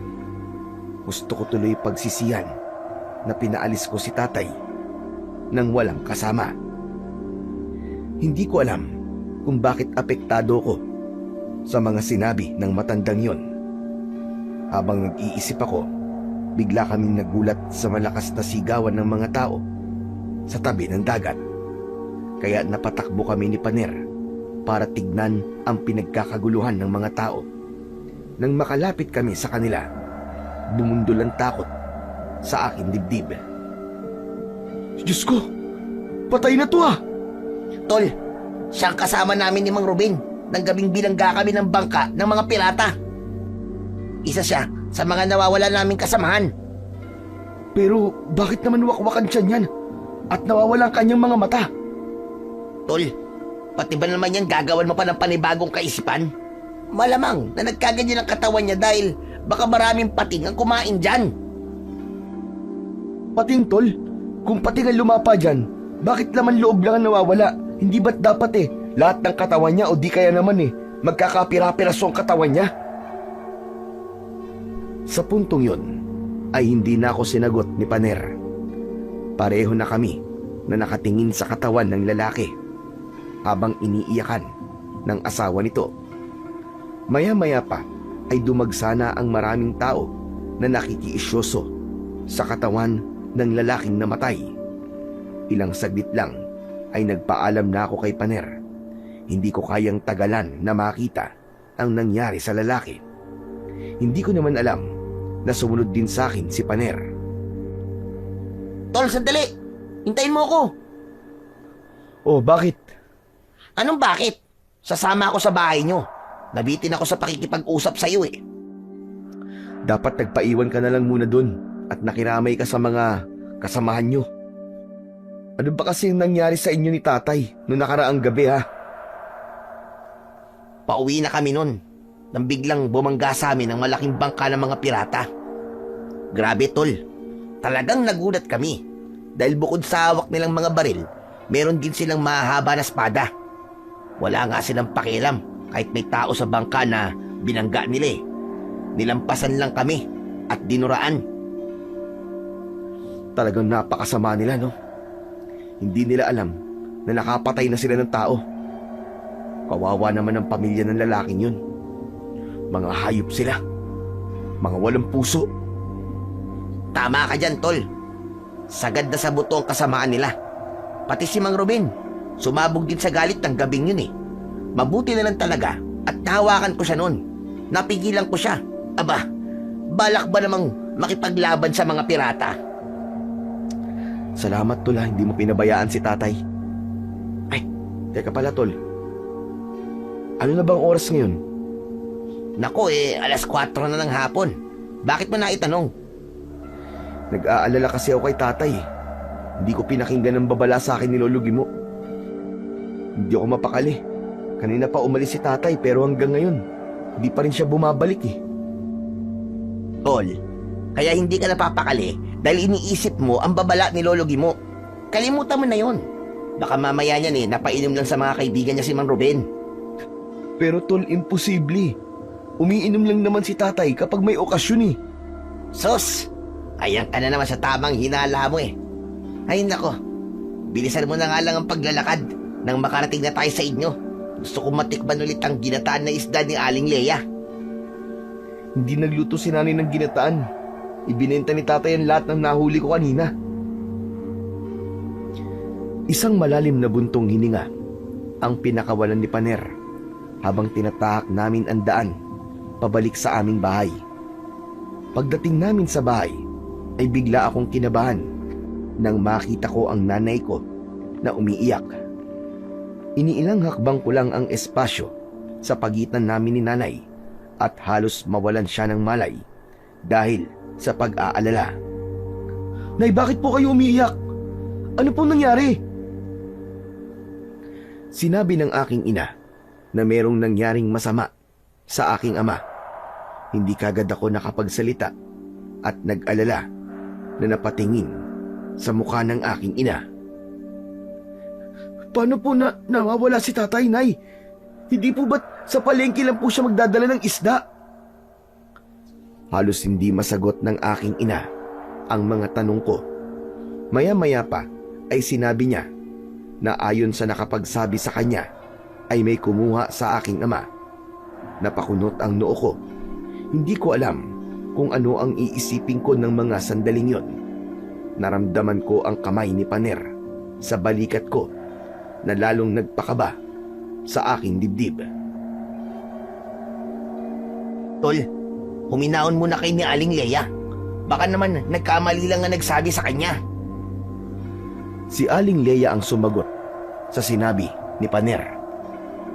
Gusto ko tuloy pagsisihan na pinaalis ko si Tatay nang walang kasama. Hindi ko alam kung bakit apektado ko sa mga sinabi ng matandang yon. Habang nag-iisip ako, bigla kaming nagulat sa malakas na sigawan ng mga tao sa tabi ng dagat. Kaya napatakbo kami ni Paner para tignan ang pinagkakaguluhan ng mga tao. Nang makalapit kami sa kanila, bumundol ang takot sa aking dibdib. Diyos ko! Patay na to ah! Tol, Siyang kasama namin ni Mang Ruben nang gabing bilangga kami ng bangka ng mga pirata. Isa siya sa mga nawawala naming kasamahan. Pero bakit naman wakwakan siya niyan? At nawawala ang kanyang mga mata? Tol, pati ba naman yan gagawan mo pa ng panibagong kaisipan? Malamang na nagkaganyan ang katawan niya dahil baka maraming pating ang kumain dyan. Pating, tol? Kung pating ang lumapa dyan, bakit laman loob lang ang nawawala? Hindi ba't dapat lahat ng katawan niya o di kaya naman magkakapira-piraso ang katawan niya? Sa puntong yun, ay hindi na ako sinagot ni Paner. Pareho na kami na nakatingin sa katawan ng lalaki habang iniiyakan ng asawa nito. Maya-maya pa ay dumagsana ang maraming tao na nakikiisyoso sa katawan ng lalaking namatay. Ilang saglit lang ay nagpaalam na ako kay Paner. Hindi ko kayang tagalan na makita ang nangyari sa lalaki. Hindi ko naman alam na sumunod din sa akin si Paner. Tol, sandali! Hintayin mo ako! Oh, bakit? Anong bakit? Sasama ako sa bahay nyo. Nabitin ako sa pakikipag-usap sa iyo eh. Dapat nagpaiwan ka na lang muna dun at nakiramay ka sa mga kasamahan nyo. Ano ba kasi yung nangyari sa inyo ni tatay noong nakaraang gabi ha? Pauwi na kami nun nang biglang bumangga sa amin ang malaking bangka ng mga pirata. Grabe tol, talagang nagulat kami dahil bukod sa hawak nilang mga baril, meron din silang mahahaba na espada. Wala nga silang pakialam kahit may tao sa bangka na binangga nila eh. Nilampasan lang kami at dinuraan. Talagang napakasama nila, no? Hindi nila alam na nakapatay na sila ng tao. Kawawa naman ang pamilya ng lalaking yun. Mga hayop sila. Mga walang puso. Tama ka dyan, tol. Sagad na sa buto ang kasamaan nila. Pati si Mang Ruben, sumabog din sa galit ng gabing yun eh. Mabuti na lang talaga at nahawakan ko siya noon. Napigilan ko siya. Aba, balak ba namang makipaglaban sa mga pirata? Salamat tol ha, hindi mo pinabayaan si tatay. Ay, teka pala tol. Ano na bang oras ngayon? Nako alas 4 na ng hapon. Bakit mo na itanong? Nag-aalala kasi ako kay tatay eh. Hindi ko pinakinggan ng babala sa akin ni Lolo Gimo. Hindi ako mapakali. Kanina pa umalis si tatay pero hanggang ngayon, hindi pa rin siya bumabalik eh. Tol, kaya hindi ka napapakali dahil iniisip mo ang babala ni Lolo Gimo. Kalimutan mo na yon. Baka mamaya niyan napainom lang sa mga kaibigan niya si Mang Ruben. Pero tol, imposible. Umiinom lang naman si tatay kapag may okasyon eh. Sos, ayan ka na naman sa tamang hinala mo eh. Ay nako, bilisan mo na nga lang ang paglalakad nang makarating na tayo sa inyo. Gusto ko matikman ulit ang ginataan na isda ni Aling Leia. Hindi nagluto si nanay ng ginataan. Ibinenta ni tatay ang lahat ng nahuli ko kanina. Isang malalim na buntong hininga ang pinakawalan ni Paner habang tinatahak namin ang daan pabalik sa aming bahay. Pagdating namin sa bahay ay bigla akong kinabahan nang makita ko ang nanay ko na umiiyak. Iniilang hakbang ko lang ang espasyo sa pagitan namin ni nanay at halos mawalan siya ng malay dahil sa pag-aalala. Nay, bakit po kayo umiiyak? Ano pong nangyari? Sinabi ng aking ina na merong nangyaring masama sa aking ama. Hindi kagad ako nakapagsalita at nag-alala na napatingin sa mukha ng aking ina. Paano po nawawala si tatay, Nay? Hindi po ba't sa palengke lang po siya magdadala ng isda? Halos hindi masagot ng aking ina ang mga tanong ko. Maya-maya pa ay sinabi niya na ayon sa nakapagsabi sa kanya ay may kumuha sa aking ama. Napakunot ang noo ko. Hindi ko alam kung ano ang iisipin ko ng mga sandaling yon. Naramdaman ko ang kamay ni Paner sa balikat ko na lalong nagpakaba sa aking dibdib. Tol, huminaon muna kay ni Aling Leia. Baka naman nagkamali lang na nagsabi sa kanya. Si Aling Leia ang sumagot sa sinabi ni Paner.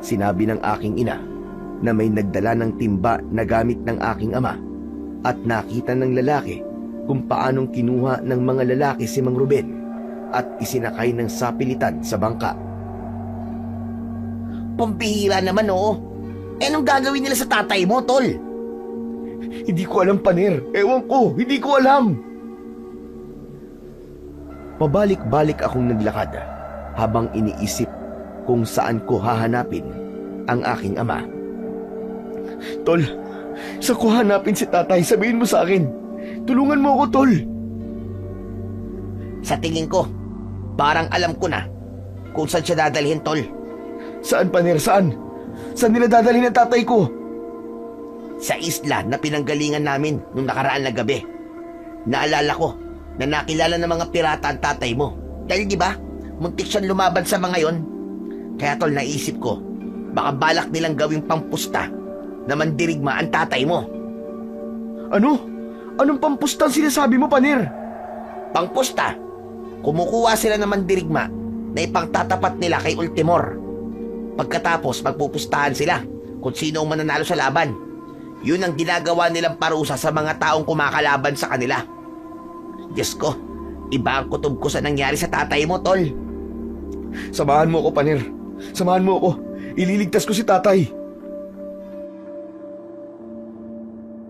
Sinabi ng aking ina na may nagdala ng timba na gamit ng aking ama at nakita ng lalaki kung paanong kinuha ng mga lalaki si Mang Ruben at isinakay ng sapilitan sa bangka. Pampihira naman, oo. Eh, anong gagawin nila sa tatay mo, tol? Hindi ko alam, Paner. Ewan ko, hindi ko alam. Pabalik-balik akong naglakad habang iniisip kung saan ko hahanapin ang aking ama. Tol, sa ko hanapin si tatay, sabihin mo sa akin. Tulungan mo ako, tol. Sa tingin ko, parang alam ko na kung saan siya dadalhin, tol. Saan, Paner? Saan? Saan nila dadalhin ang tatay ko? Sa isla na pinanggalingan namin nung nakaraan na gabi. Naalala ko na nakilala ng mga pirata ang tatay mo. Dahil di ba, muntik siyang lumaban sa mga yon. Kaya tol, naisip ko, baka balak nilang gawing pampusta na mandirigma ang tatay mo. Ano? Anong pampustang sinasabi mo, Paner? Pangpusta, kumukuha sila ng mandirigma na ipangtatapat nila kay Ultimor. Pagkatapos, magpupustahan sila kung sino ang mananalo sa laban. Yun ang ginagawa nilang parusa sa mga taong kumakalaban sa kanila. Diyos ko, iba ang kutob ko sa nangyari sa tatay mo, tol. Samahan mo ako, Paner. Samahan mo ako. Ililigtas ko si tatay.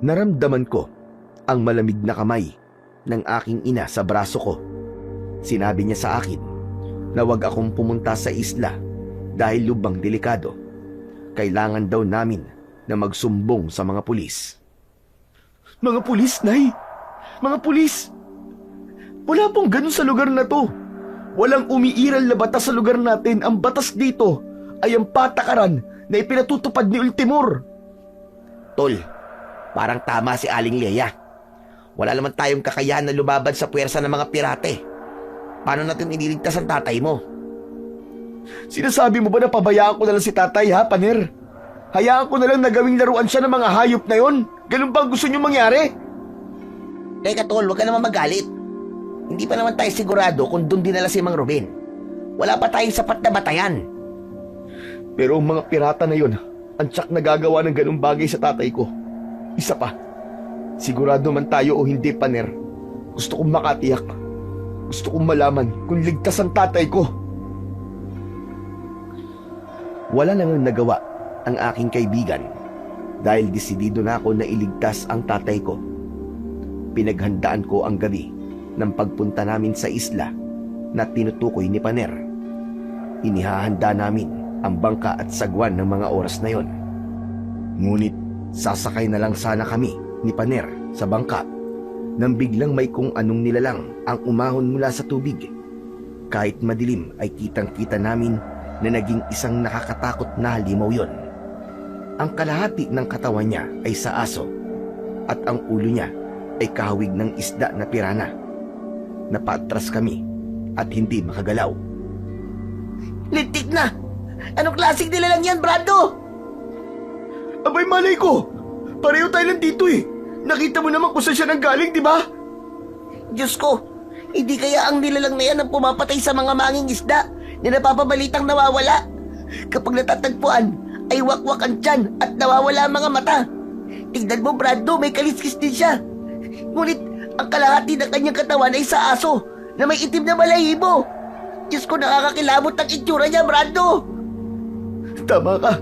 Naramdaman ko ang malamig na kamay ng aking ina sa braso ko. Sinabi niya sa akin na wag akong pumunta sa isla dahil lubang delikado. Kailangan daw namin na magsumbong sa mga pulis. Mga pulis, Nay? Mga pulis? Wala pong ganun sa lugar na to. Walang umiiral na batas sa lugar natin. Ang batas dito ay ang patakaran na ipinatutupad ni Ultimor. Tol, parang tama si Aling Leia. Wala naman tayong kakayahan na lumaban sa puwersa ng mga pirate. Paano natin iniligtas ang tatay mo? Sinasabi mo ba na pabayaan ko na lang si tatay, ha, Paner? Hayaan ko na lang na gawing laruan siya ng mga hayop na yon? Ganun ba ang gusto niyo mangyari? Teka tol, huwag ka naman magalit. Hindi pa naman tayo sigurado kung doon dinala si Mang Ruben. Wala pa tayong sapat na batayan. Pero ang mga pirata na yon, ang tsak na gagawa ng ganung bagay sa tatay ko. Isa pa, sigurado man tayo o hindi, Paner, gusto kong makatiyak. Gusto kong malaman kung ligtas ang tatay ko. Wala nang nagawa ang aking kaibigan dahil desidido na ako na iligtas ang tatay ko. Pinaghandaan ko ang gabi ng pagpunta namin sa isla na tinutukoy ni Paner. Inihahanda namin ang bangka at sagwan ng mga oras na yon. Ngunit sasakay na lang sana kami ni Paner sa bangka nang biglang may kung anong nilalang ang umahon mula sa tubig. Kahit madilim ay kitang-kita namin na naging isang nakakatakot na halimaw yon. Ang kalahati ng katawan niya ay sa aso at ang ulo niya ay kahawig ng isda na pirana. Napatras kami at hindi makagalaw. Lintik na! Anong klaseng nilalang yan, Brando? Abay, malay ko! Pareho tayo lang dito eh! Nakita mo naman kung saan siya nanggaling, di ba? Diyos ko, hindi kaya ang nilalang na yan ang pumapatay sa mga manging isda na napapabalitang nawawala? Kapag natatagpuan, ay wakwak ang tiyan at nawawala ang mga mata. Tignan mo, Brando, may kaliskis din siya. Ngunit ang kalahati ng kanyang katawan ay sa aso na may itim na balahibo. Diyos ko, nakakakilabot ang itsura niya, Brando. Tama ka.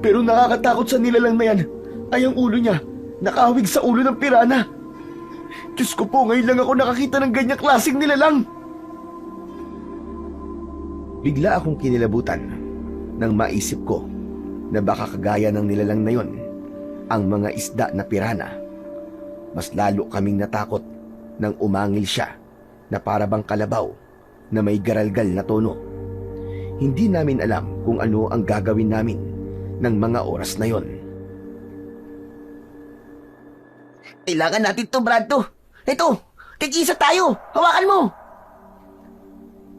Pero nakakatakot sa nilalang na yan ay ang ulo niya. Nakahawig sa ulo ng pirana. Diyos ko po, ngayon lang ako nakakita ng ganyang klaseng nilalang. Bigla akong kinilabutan nang maisip ko na baka kagaya ng nilalang na yon ang mga isda na pirana. Mas lalo kaming natakot nang umangil siya na para bang kalabaw na may garalgal na tono. Hindi namin alam kung ano ang gagawin namin ng mga oras na yon. Kailangan natin to, Brando. Ito, tig-isa tayo. Hawakan mo.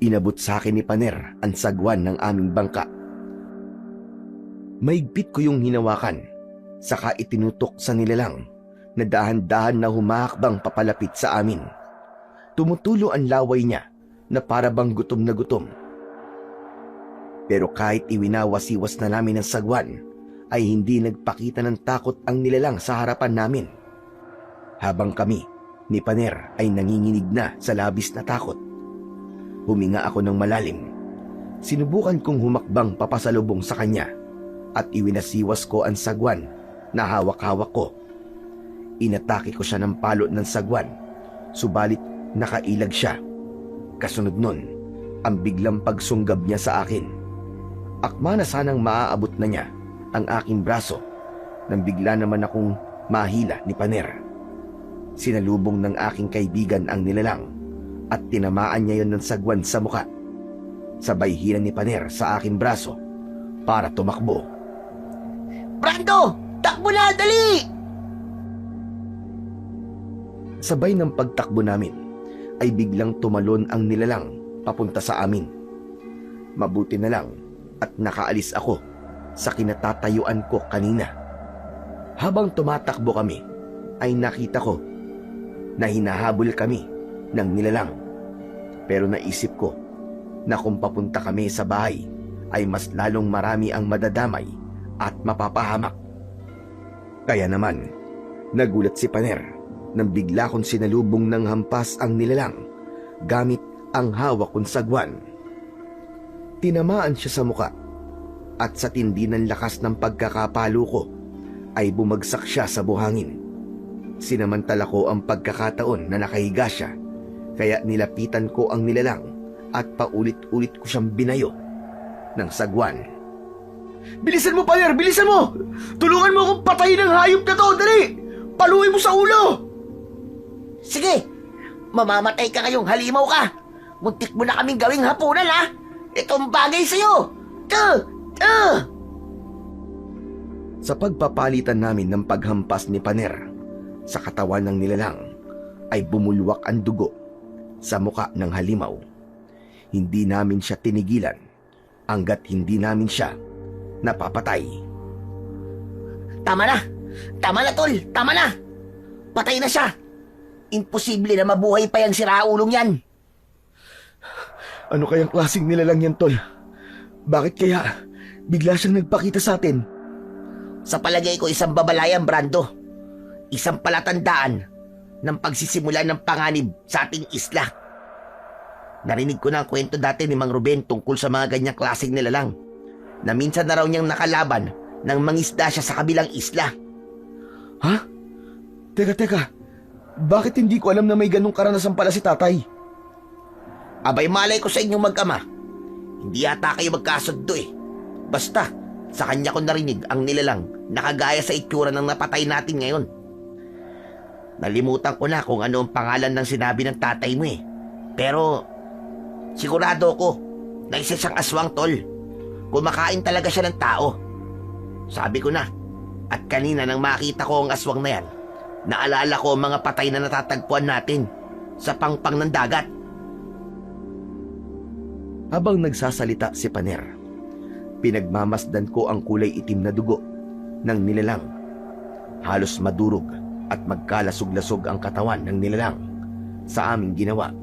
Inabot sa akin ni Paner ang sagwan ng aming bangka. Maigpit ko yung hinawakan, saka itinutok sa nilalang na dahan-dahan na humakbang papalapit sa amin. Tumutulo ang laway niya na para bang gutom na gutom. Pero kahit iwinawasiwas na namin ng sagwan, ay hindi nagpakita ng takot ang nilalang sa harapan namin. Habang kami ni Paner ay nanginginig na sa labis na takot. Huminga ako ng malalim. Sinubukan kong humakbang papasalubong sa kanya at iwinasiwas ko ang sagwan na hawak-hawak ko. Inatake ko siya ng palo ng sagwan, subalit nakailag siya. Kasunod nun, ang biglang pagsunggab niya sa akin. Akma na sanang maaabot na niya ang aking braso nang bigla naman akong mahila ni Paner. Sinalubong ng aking kaibigan ang nilalang at tinamaan niya yon ng sagwan sa muka. Sabay hila ni Paner sa aking braso para tumakbo. Brando! Takbo na! Dali! Sabay ng pagtakbo namin ay biglang tumalon ang nilalang papunta sa amin. Mabuti na lang at nakaalis ako sa kinatatayuan ko kanina. Habang tumatakbo kami ay nakita ko na hinahabol kami ng nilalang. Pero naisip ko na kung papunta kami sa bahay ay mas lalong marami ang madadamay at mapapahamak. Kaya naman, nagulat si Paner nang bigla kong sinalubong ng hampas ang nilalang gamit ang hawak kong sagwan. Tinamaan siya sa muka at sa tindi ng lakas ng pagkakapalo ko ay bumagsak siya sa buhangin. Sinamantala ko ang pagkakataon na nakahiga siya, kaya nilapitan ko ang nilalang at paulit-ulit ko siyang binayo ng sagwan. Bilisan mo, Paner! Bilisan mo! Tulungan mo akong patayin ng hayop na to! Dali! Paluin mo sa ulo! Sige! Mamamatay ka ngayong halimaw ka! Muntik mo na kaming gawing hapunan, ha? Itong bagay sa'yo! Sa pagpapalitan namin ng paghampas ni Paner sa katawan ng nilalang, ay bumulwak ang dugo sa muka ng halimaw. Hindi namin siya tinigilan hanggat hindi namin siya napapatay. Tama na! Tama na, tol! Tama na! Patay na siya! Imposible na mabuhay pa yung siraulong yan! Ano kayang klaseng nilalang yan, tol? Bakit kaya bigla siyang nagpakita sa atin? Sa palagay ko, isang babalayan, Brando. Isang palatandaan ng pagsisimula ng panganib sa ating isla. Narinig ko na ang kwento dati ni Mang Ruben tungkol sa mga ganyang klaseng nilalang, na minsan na raw niyang nakalaban nang mangisda siya sa kabilang isla. Ha? Teka. Bakit hindi ko alam na may ganong karanasan pala si tatay? Abay, malay ko sa inyong mag-ama. Hindi yata kayo magkasundo eh. Basta, sa kanya ko narinig ang nilalang nakagaya sa itsura ng napatay natin ngayon. Nalimutan ko na kung ano ang pangalan ng sinabi ng tatay mo eh. Pero, sigurado ko na isa siyang aswang, tol. Kumakain talaga siya ng tao. Sabi ko na, at kanina nang makita ko ang aswang na yan, naalala ko ang mga patay na natatagpuan natin sa pangpang ng dagat. Habang nagsasalita si Paner, pinagmamasdan ko ang kulay itim na dugo ng nilalang. Halos madurog at magkalasog-lasog ang katawan ng nilalang sa aming ginawa.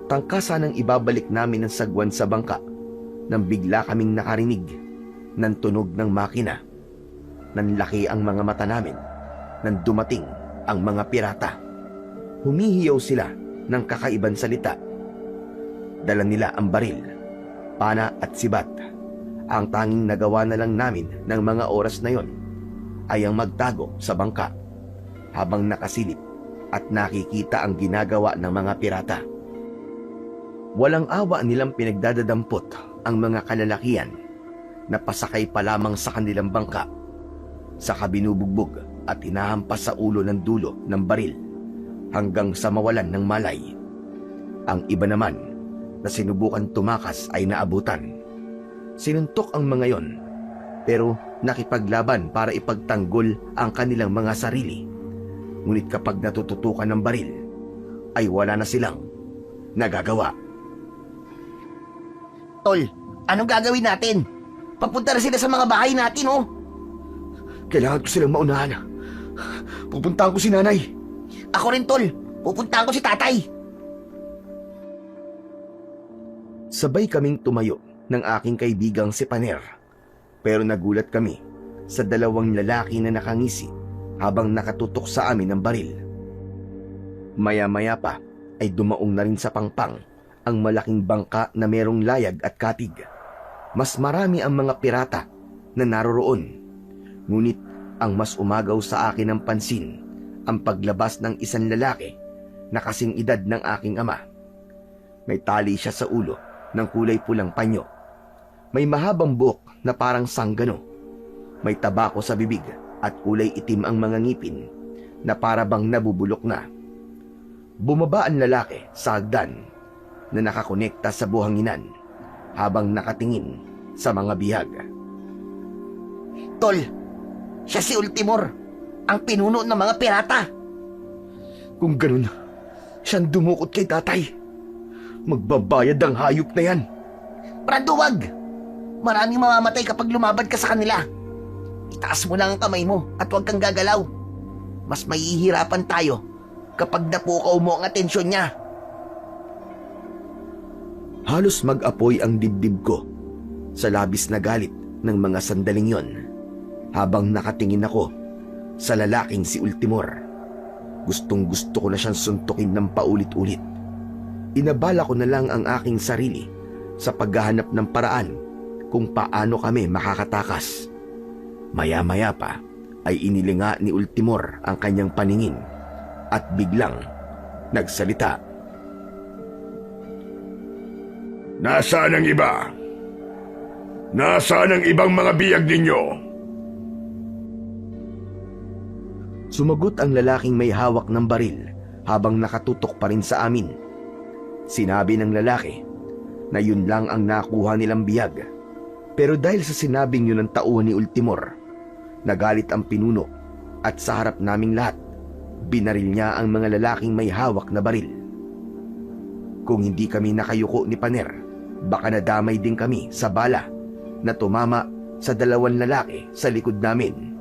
Tangkasan ang ibabalik namin ang sagwan sa bangka nang bigla kaming nakarinig ng tunog ng makina. Nanlaki ang mga mata namin nang dumating ang mga pirata. Humihiyaw sila ng kakaibang salita. Dala nila ang baril, pana at sibat. Ang tanging nagawa na lang namin ng mga oras na yon ay ang magtago sa bangka habang nakasilip at nakikita ang ginagawa ng mga pirata. Walang awa nilang pinagdadadampot ang mga kalalakian na pasakay pa lamang sa kanilang bangka, saka binubugbog at hinahampas sa ulo ng dulo ng baril hanggang sa mawalan ng malay. Ang iba naman na sinubukan tumakas ay naabutan. Sinuntok ang mga yon, pero nakipaglaban para ipagtanggol ang kanilang mga sarili. Ngunit kapag natututukan ng baril, ay wala na silang nagagawa. Tol, anong gagawin natin? Papunta na sila sa mga bahay natin, oh. Kailangan ko silang maunahan. Pupuntahan ko si nanay. Ako rin, tol. Pupuntahan ko si tatay. Sabay kaming tumayo ng aking kaibigang si Paner. Pero nagulat kami sa dalawang lalaki na nakangisi habang nakatutok sa amin ng baril. Maya-maya pa ay dumaong na rin sa pangpang ang malaking bangka na merong layag at katig. Mas marami ang mga pirata na naroroon. Ngunit ang mas umagaw sa akin ng pansin ang paglabas ng isang lalaki na kasing edad ng aking ama. May tali siya sa ulo ng kulay pulang panyo. May mahabang buhok na parang sanggano. May tabako sa bibig at kulay itim ang mga ngipin na para bang nabubulok na. Bumaba ang lalaki sa hagdan na nakakonekta sa buhanginan habang nakatingin sa mga bihag. Tol, siya si Ultimor, ang pinuno ng mga pirata. Kung ganun, siyang dumukot kay tatay. Magbabayad ang hayop na yan. Brando, wag! Maraming mamamatay kapag lumabad ka sa kanila. Itaas mo lang ang kamay mo at huwag kang gagalaw. Mas mahihirapan tayo kapag napukaw mo ang atensyon niya. Halos mag-apoy ang dibdib ko sa labis na galit ng mga sandaling yon habang nakatingin ako sa lalaking si Ultimor. Gustong gusto ko na siyang suntukin ng paulit-ulit. Inabala ko na lang ang aking sarili sa paghahanap ng paraan kung paano kami makakatakas. Maya-maya pa ay inilinga ni Ultimor ang kanyang paningin at biglang nagsalita. Nasaan ang iba? Nasaan ang ibang mga biyag ninyo? Sumagot ang lalaking may hawak ng baril habang nakatutok pa rin sa amin. Sinabi ng lalaki na yun lang ang nakuha nilang biyag. Pero dahil sa sinabing yun ng tauhan ni Ultimor, nagalit ang pinuno at sa harap naming lahat, binaril niya ang mga lalaking may hawak na baril. Kung hindi kami nakayuko ni Paner, baka nadamay din kami sa bala na tumama sa dalawang lalaki sa likod namin.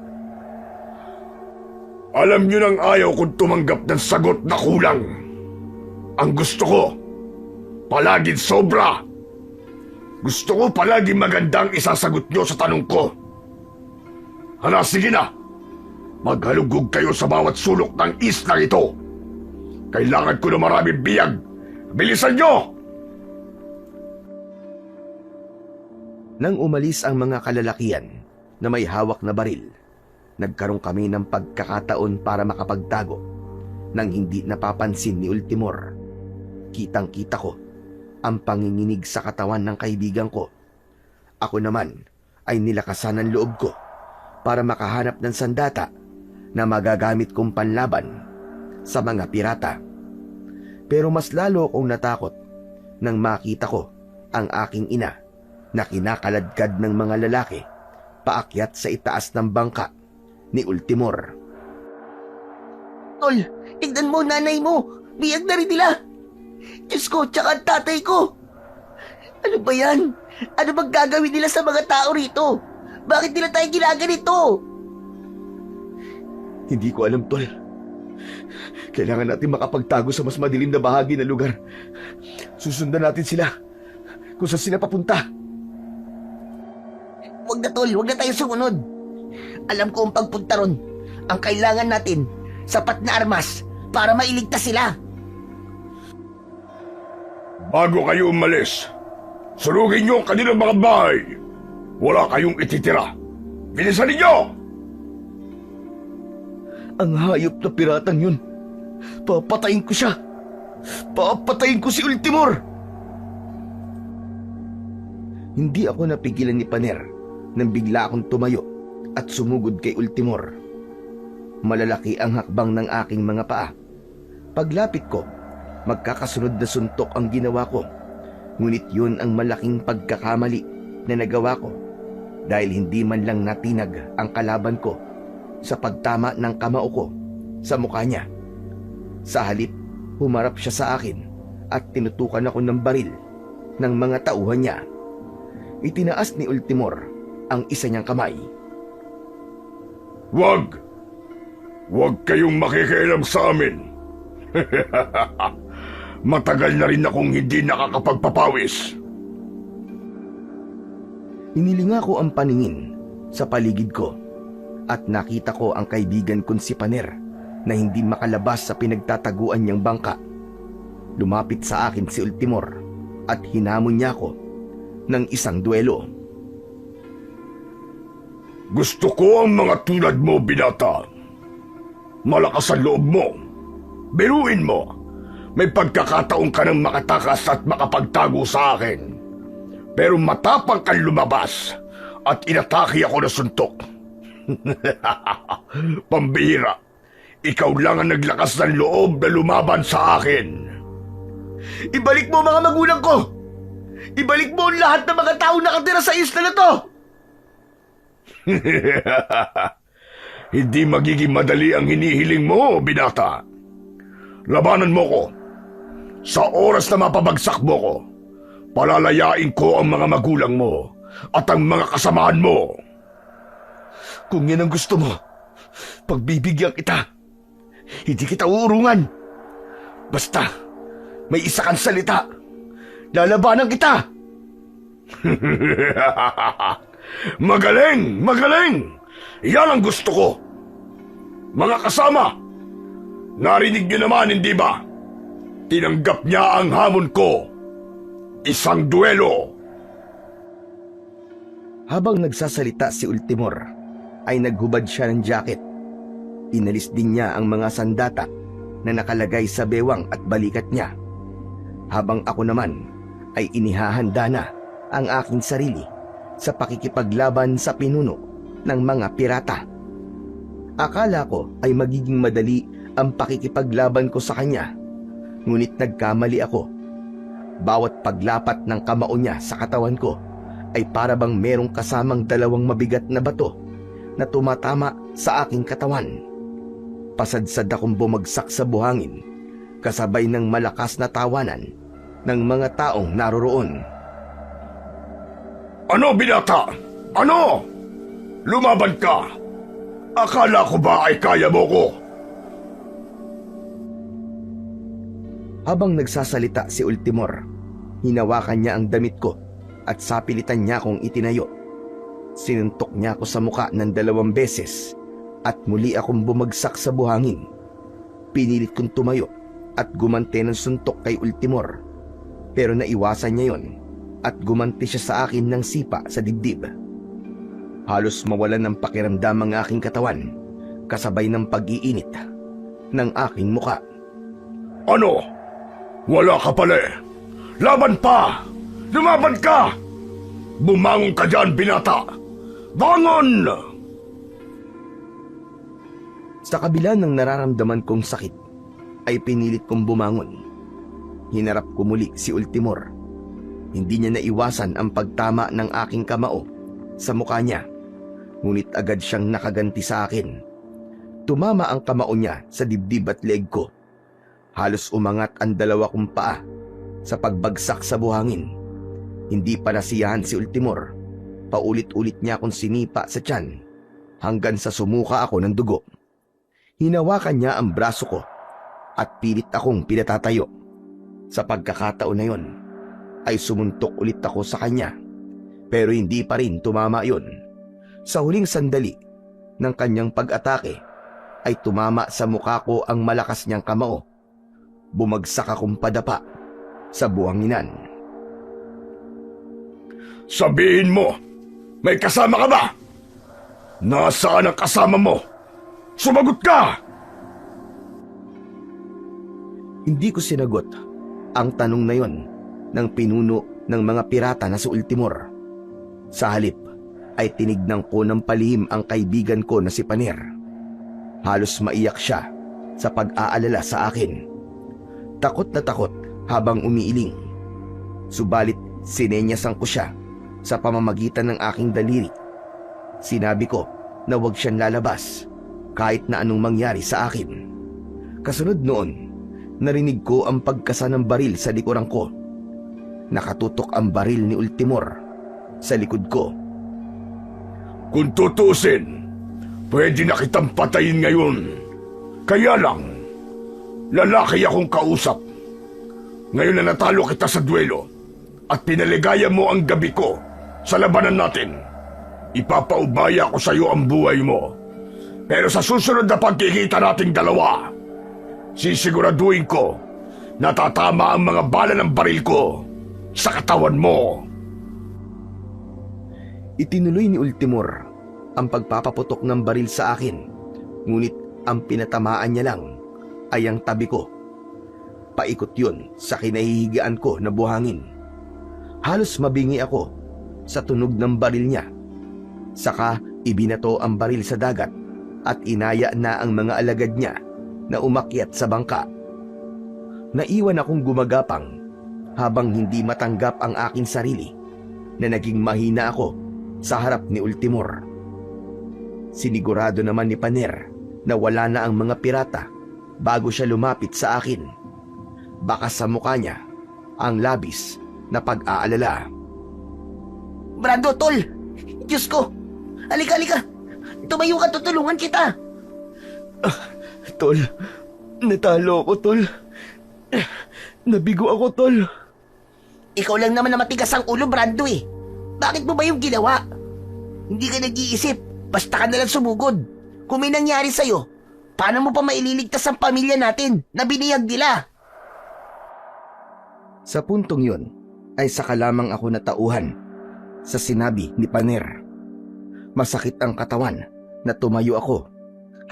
Alam nyo nang ayaw kong tumanggap ng sagot na kulang. Ang gusto ko, palaging sobra. Gusto ko palaging magandang isasagot nyo sa tanong ko. Hala, sige na. Maghalugog kayo sa bawat sulok ng islang ito. Kailangan ko na maraming biyag. Bilisan nyo! Nang umalis ang mga kalalakian na may hawak na baril, nagkaroon kami ng pagkakataon para makapagtago nang hindi napapansin ni Ultimor. Kitang-kita ko ang panginginig sa katawan ng kaibigan ko. Ako naman ay nilakasan ang loob ko para makahanap ng sandata na magagamit kong panlaban sa mga pirata. Pero mas lalo akong natakot nang makita ko ang aking ina na kinakaladkad ng mga lalaki paakyat sa itaas ng bangka ni Ultimor. Tol, tignan mo nanay mo. Biyag na rin nila. Diyos ko, tsaka ang tatay ko. Ano ba yan? Ano bang gagawin nila sa mga tao rito? Bakit nila tayo ginaganito? Hindi ko alam, Tol. Kailangan natin makapagtago sa mas madilim na bahagi ng lugar. Susundan natin sila kung saan sila papunta. Huwag na, Tol. Huwag na tayo sumunod. Alam ko ang pagpunta ron. Ang kailangan natin, sapat na armas para mailigtas sila. Bago kayo umalis, surugin nyo ang kanilang mga bahay. Wala kayong ititira. Bilisan ninyo! Ang hayop na piratang yun. Papatayin ko siya. Papatayin ko si Ultimor. Hindi ako napigilan ni Paner nang bigla akong tumayo at sumugod kay Ultimor. Malalaki ang hakbang ng aking mga paa. Paglapit ko, magkakasunod na suntok ang ginawa ko. Ngunit yun ang malaking pagkakamali na nagawa ko dahil hindi man lang natinag ang kalaban ko sa pagtama ng kamao ko sa mukha niya. Sa halip, humarap siya sa akin at tinutukan ako ng baril ng mga tauhan niya. Itinaas ni Ultimor ang isa niyang kamay. Wag! Wag kayong makikialam sa amin. Matagal na rin akong hindi nakakapagpapawis. Inilinga ko ang paningin sa paligid ko at nakita ko ang kaibigan kong si Paner na hindi makalabas sa pinagtataguan niyang bangka. Lumapit sa akin si Ultimor at hinamon niya ako ng isang duelo. Gusto ko ang mga tulad mo, binata. Malakas ang loob mo. Biruin mo. May pagkakataon ka ng makatakas at makapagtago sa akin. Pero matapang kang lumabas at inatake ako na suntok. Pambihira. Ikaw lang ang naglakas ng loob na lumaban sa akin. Ibalik mo mga magulang ko! Ibalik mo ang lahat ng mga tao nakatira sa isla na to! Hindi magiging madali ang hinihiling mo, binata. Labanan mo ko. Sa oras na mapabagsak mo ko, palalayain ko ang mga magulang mo at ang mga kasamahan mo. Kung yan ang gusto mo, pagbibigyan kita. Hindi kita uurungan. Basta, may isa kang salita. Lalabanan kita. Magaling! Magaling! Yan ang gusto ko. Mga kasama, narinig niyo naman, hindi ba? Tinanggap niya ang hamon ko. Isang duelo. Habang nagsasalita si Ultimor, ay naghubad siya ng jacket. Inalis din niya ang mga sandata na nakalagay sa bewang at balikat niya. Habang ako naman ay inihahanda na ang aking sarili sa pakikipaglaban sa pinuno ng mga pirata. Akala ko ay magiging madali ang pakikipaglaban ko sa kanya, ngunit nagkamali ako. Bawat paglapat ng kamao niya sa katawan ko ay para bang merong kasamang dalawang mabigat na bato na tumatama sa aking katawan. Pasadsad akong bumagsak sa buhangin, kasabay ng malakas na tawanan ng mga taong naroroon. Ano, binata? Ano? Lumaban ka! Akala ko ba ay kaya mo ko? Habang nagsasalita si Ultimor, hinawakan niya ang damit ko at sapilitan niya akong itinayo. Sinuntok niya ako sa muka ng 2 beses at muli akong bumagsak sa buhangin. Pinilit kong tumayo at gumanti ng suntok kay Ultimor, pero naiwasan niya yon at gumanti siya sa akin ng sipa sa dibdib. Halos mawalan ng pakiramdam ang aking katawan, kasabay ng pag-iinit ng aking muka. Ano? Wala ka pala eh. Laban pa! Lumaban ka! Bumangon ka dyan, binata! Bangon! Sa kabila ng nararamdaman kong sakit, ay pinilit kong bumangon. Hinarap ko muli si Ultimor. Hindi niya naiwasan ang pagtama ng aking kamao sa mukha niya, ngunit agad siyang nakaganti sa akin. Tumama ang kamao niya sa dibdib at leeg ko. Halos umangat ang 2 kong paa sa pagbagsak sa buhangin. Hindi pa nasiyahan si Ultimor. Paulit-ulit niya akong sinipa sa tiyan hanggang sa sumuka ako ng dugo. Hinawakan niya ang braso ko at pilit akong pinatatayo. Sa pagkakataon na yon, ay sumuntok ulit ako sa kanya, pero hindi pa rin tumama yon. Sa huling sandali ng kanyang pag-atake, ay tumama sa mukha ko ang malakas niyang kamao. Bumagsak akong padapa sa buhanginan. Sabihin mo, may kasama ka ba? Nasaan ang kasama mo? Sumagot ka! Hindi ko sinagot ang tanong na yon ng pinuno ng mga pirata na si Ultimor. Sa halip ay tinignan ko ng palihim ang kaibigan ko na si Paner. Halos maiyak siya sa pag-aalala sa akin. Takot na takot habang umiiling. Subalit sinenyasan ko siya sa pamamagitan ng aking daliri. Sinabi ko na huwag siyang lalabas kahit na anong mangyari sa akin. Kasunod noon, narinig ko ang pagkasa ng baril sa likuran ko. Nakatutok ang baril ni Ultimor sa likod ko. Kung tutusin, pwede na kitang patayin ngayon. Kaya lang, lalaki akong kausap. Ngayon na natalo kita sa duelo at pinaligaya mo ang gabi ko, Sa labanan natin, ipapaubaya ko sa iyo ang buhay mo. Pero sa susunod na pagkikita nating dalawa, sisiguraduhin ko na tatama ang mga bala ng baril ko sa katawan mo. Itinuloy ni Ultimor ang pagpapaputok ng baril sa akin, ngunit ang pinatamaan niya lang ay ang tabi ko. Paikot yun sa kinahihigaan ko na buhangin. Halos mabingi ako sa tunog ng baril niya. Saka ibinato ang baril sa dagat at inaya na ang mga alagad niya na umakyat sa bangka. Naiwan akong gumagapang habang hindi matanggap ang aking sarili na naging mahina ako sa harap ni Ultimor. Sinigurado naman ni Paner na wala na ang mga pirata bago siya lumapit sa akin. Baka sa mukha niya ang labis na pag-aalala. Brando, tol! Diyos ko! Halika, halika! Tumayo ka, tutulungan kita! Tol, natalo ako, tol. Nabigo ako, tol. Ikaw lang naman na matigas ang ulo, Brando eh. Bakit mo ba yung ginawa? Hindi ka nag-iisip, basta ka nalang sumugod. Kung may nangyari sa'yo, paano mo pa maililigtas ang pamilya natin na biniyag nila? Sa puntong yun, ay saka lamang ako natauhan sa sinabi ni Paner. Masakit ang katawan na tumayo ako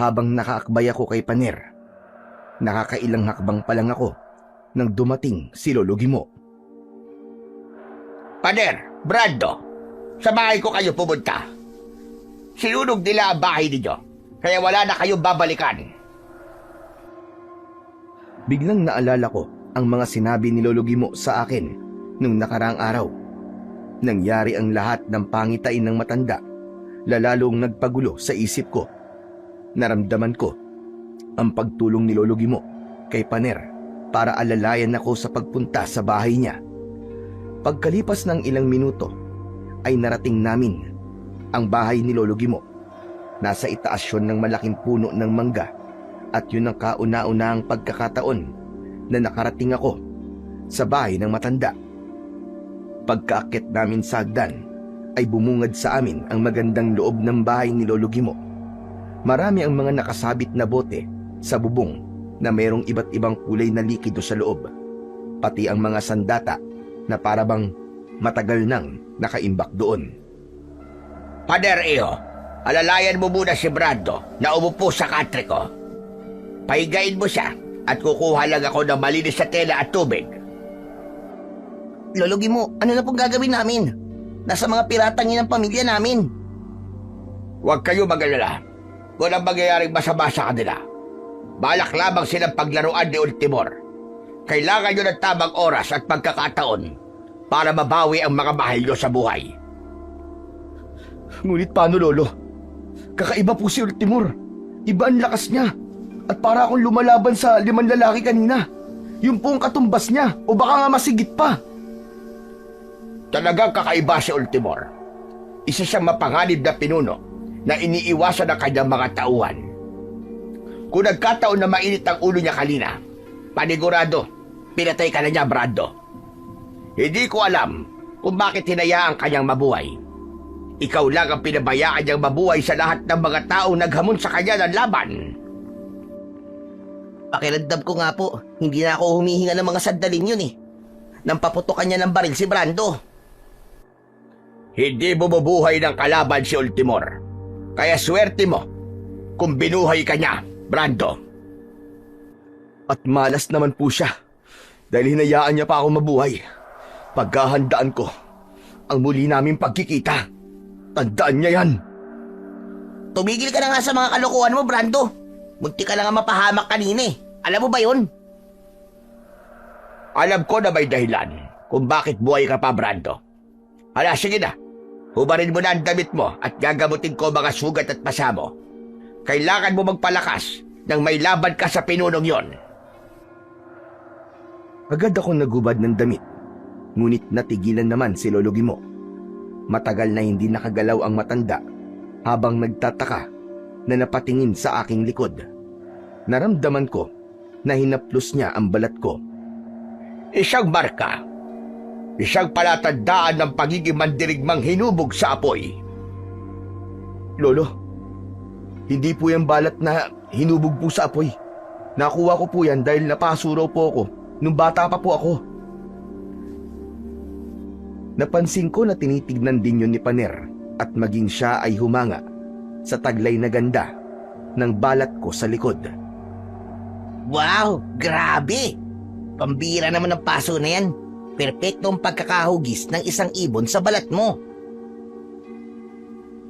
habang nakaakbay ako kay Paner. Nakakailang hakbang pa lang ako nang dumating si Lolo Gimo. Paner, Brando, sa bahay ko kayo pumunta. Sinunog nila ang bahay ninyo, kaya wala na kayong babalikan. Biglang naalala ko ang mga sinabi ni Lolo Gimo sa akin nung nakaraang araw. Nangyari ang lahat ng pangitain ng matanda, lalong nagpagulo sa isip ko. Naramdaman ko ang pagtulong ni Lolo Gimo kay Paner para alalayan ako sa pagpunta sa bahay niya. Pagkalipas ng ilang minuto ay narating namin ang bahay ni Lolo Gimo. Nasa itaas yun ng malaking puno ng mangga at yun ang kauna-unahang pagkakataon na nakarating ako sa bahay ng matanda. Pagkaakyat namin sa hagdan ay bumungad sa amin ang magandang loob ng bahay ni Lolo Gimo. Marami ang mga nakasabit na bote sa bubong na mayroong iba't ibang kulay na likido sa loob, pati ang mga sandata na parabang matagal nang nakaimbak doon. Paner Iyo, alalayan mo muna si Brando na umupo sa katre ko. Pahigain mo siya at kukuha lang ako ng malinis sa tela at tubig. Lolo Gimo, ano na pong gagawin namin? Nasa mga piratang yun ang pamilya namin. Huwag kayo mag-alala. Walang mangyayaring masama sa kanila. Balak lamang silang paglaruan ni Ultimor. Kailangan nyo ng tamang oras at pagkakataon para mabawi ang mga mahal nyo sa buhay. Ngunit paano, Lolo? Kakaiba po si Ultimor. Iba ang lakas niya. At para akong lumalaban sa 5 lalaki kanina. Yung pong katumbas niya o baka nga masigit pa. Talagang kakaiba si Ultimor. Isa siyang mapanganib na pinuno na iniiwasan ng kanyang mga tauhan. Kung nagkataon na mainit ang ulo niya kanina, panigurado, pinatay ka na niya, Brando. Hindi ko alam kung bakit hinayaan kanyang mabuhay. Ikaw lang ang pinabayaan niyang mabuhay sa lahat ng mga taong naghamon sa kanya ng laban. Pakiramdam ko nga po, hindi na ako humihinga ng mga sandaling yun eh. Nang paputokan niya ng baril si Brando. Hindi bumubuhay ng kalaban si Ultimor. Kaya swerte mo kung binuhay ka niya, Brando. At malas naman po siya dahil hinayaan niya pa ako mabuhay. Paghahandaan ko ang muli naming pagkikita. Tandaan niya yan. Tumigil ka na nga sa mga kalokohan mo, Brando. Munti ka lang nga mapahamak kanina eh. Alam mo ba yun? Alam ko na may dahilan kung bakit buhay ka pa, Brando. Hala, sige na. Hubarin mo na ang damit mo at gagamutin ko mga sugat at pasa mo. Kailangan mo magpalakas nang may laban ka sa pinunong yon. Agad akong nagubad ng damit. Ngunit natigilan naman si Lolo Gimo. Matagal na hindi nakagalaw ang matanda habang nagtataka na napatingin sa aking likod. Naramdaman ko na hinaplos niya ang balat ko. Isang marka. Isang palatandaan ng pagiging mandirigmang hinubog sa apoy. Lolo, hindi po yan balat na hinubog po sa apoy. Nakuha ko po yan dahil napasuraw po ako nung bata pa po ako. Napansin ko na tinitignan din yun ni Paner at maging siya ay humanga sa taglay na ganda ng balat ko sa likod. Wow, grabe! Pambira naman ang paso na yan. Perpekto ang pagkakahugis ng isang ibon sa balat mo.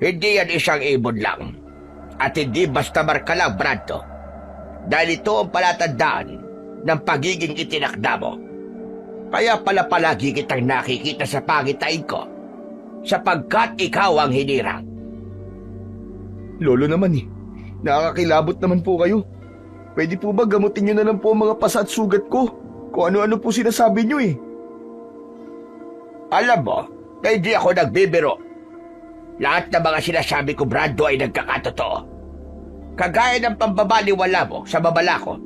Hindi yan isang ibon lang. At hindi basta marka lang, Brando. Dahil ito ang palatandaan ng pagiging itinakda mo. Kaya pala palagi kitang nakikita sa pangitain ko, sapagkat ikaw ang hinirang. Lolo naman nakakakilabot naman po kayo. Pwede po ba gamutin nyo na lang po ang mga pasa at sugat ko? Kung ano-ano po sinasabi nyo Alam mo, na hindi ako nagbibiro. Lahat ng mga sinasabi ko, Brando, ay nagkakatotoo. Kagaya ng pambabaliwala mo sa babala ko,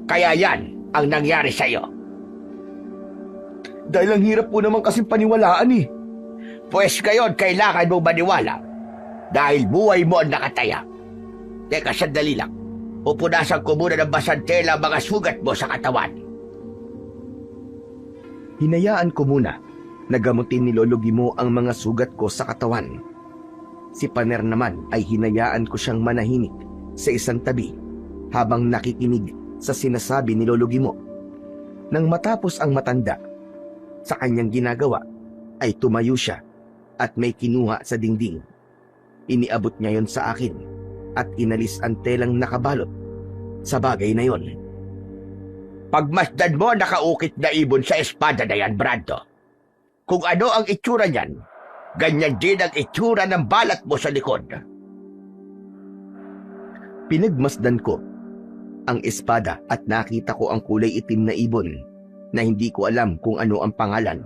kaya yan ang nangyari sa iyo. Dahil ang hirap po naman kasing paniwalaan Pues ngayon, kailangan mong maniwala dahil buhay mo ang nakataya. Teka, sandali lang. Pupunasan ko muna ng basantela ang mga sugat mo sa katawan. Hinayaan ko muna na gamutin ni Lolo Gimo ang mga sugat ko sa katawan. Si Paner naman ay hinayaan ko siyang manahimik sa isang tabi habang nakikinig sa sinasabi ni Lolo Gimo. Nang matapos ang matanda sa kanyang ginagawa, ay tumayo siya at may kinuha sa dingding. Iniabot niya yon sa akin at inalis ang telang nakabalot sa bagay na yon. Pagmasdan mo nakaukit na ibon sa espada na yan, Brando. Kung ano ang itsura niyan, ganyan din ang itsura ng balat mo sa likod. Pinagmasdan ko ang espada at nakita ko ang kulay itim na ibon na hindi ko alam kung ano ang pangalan.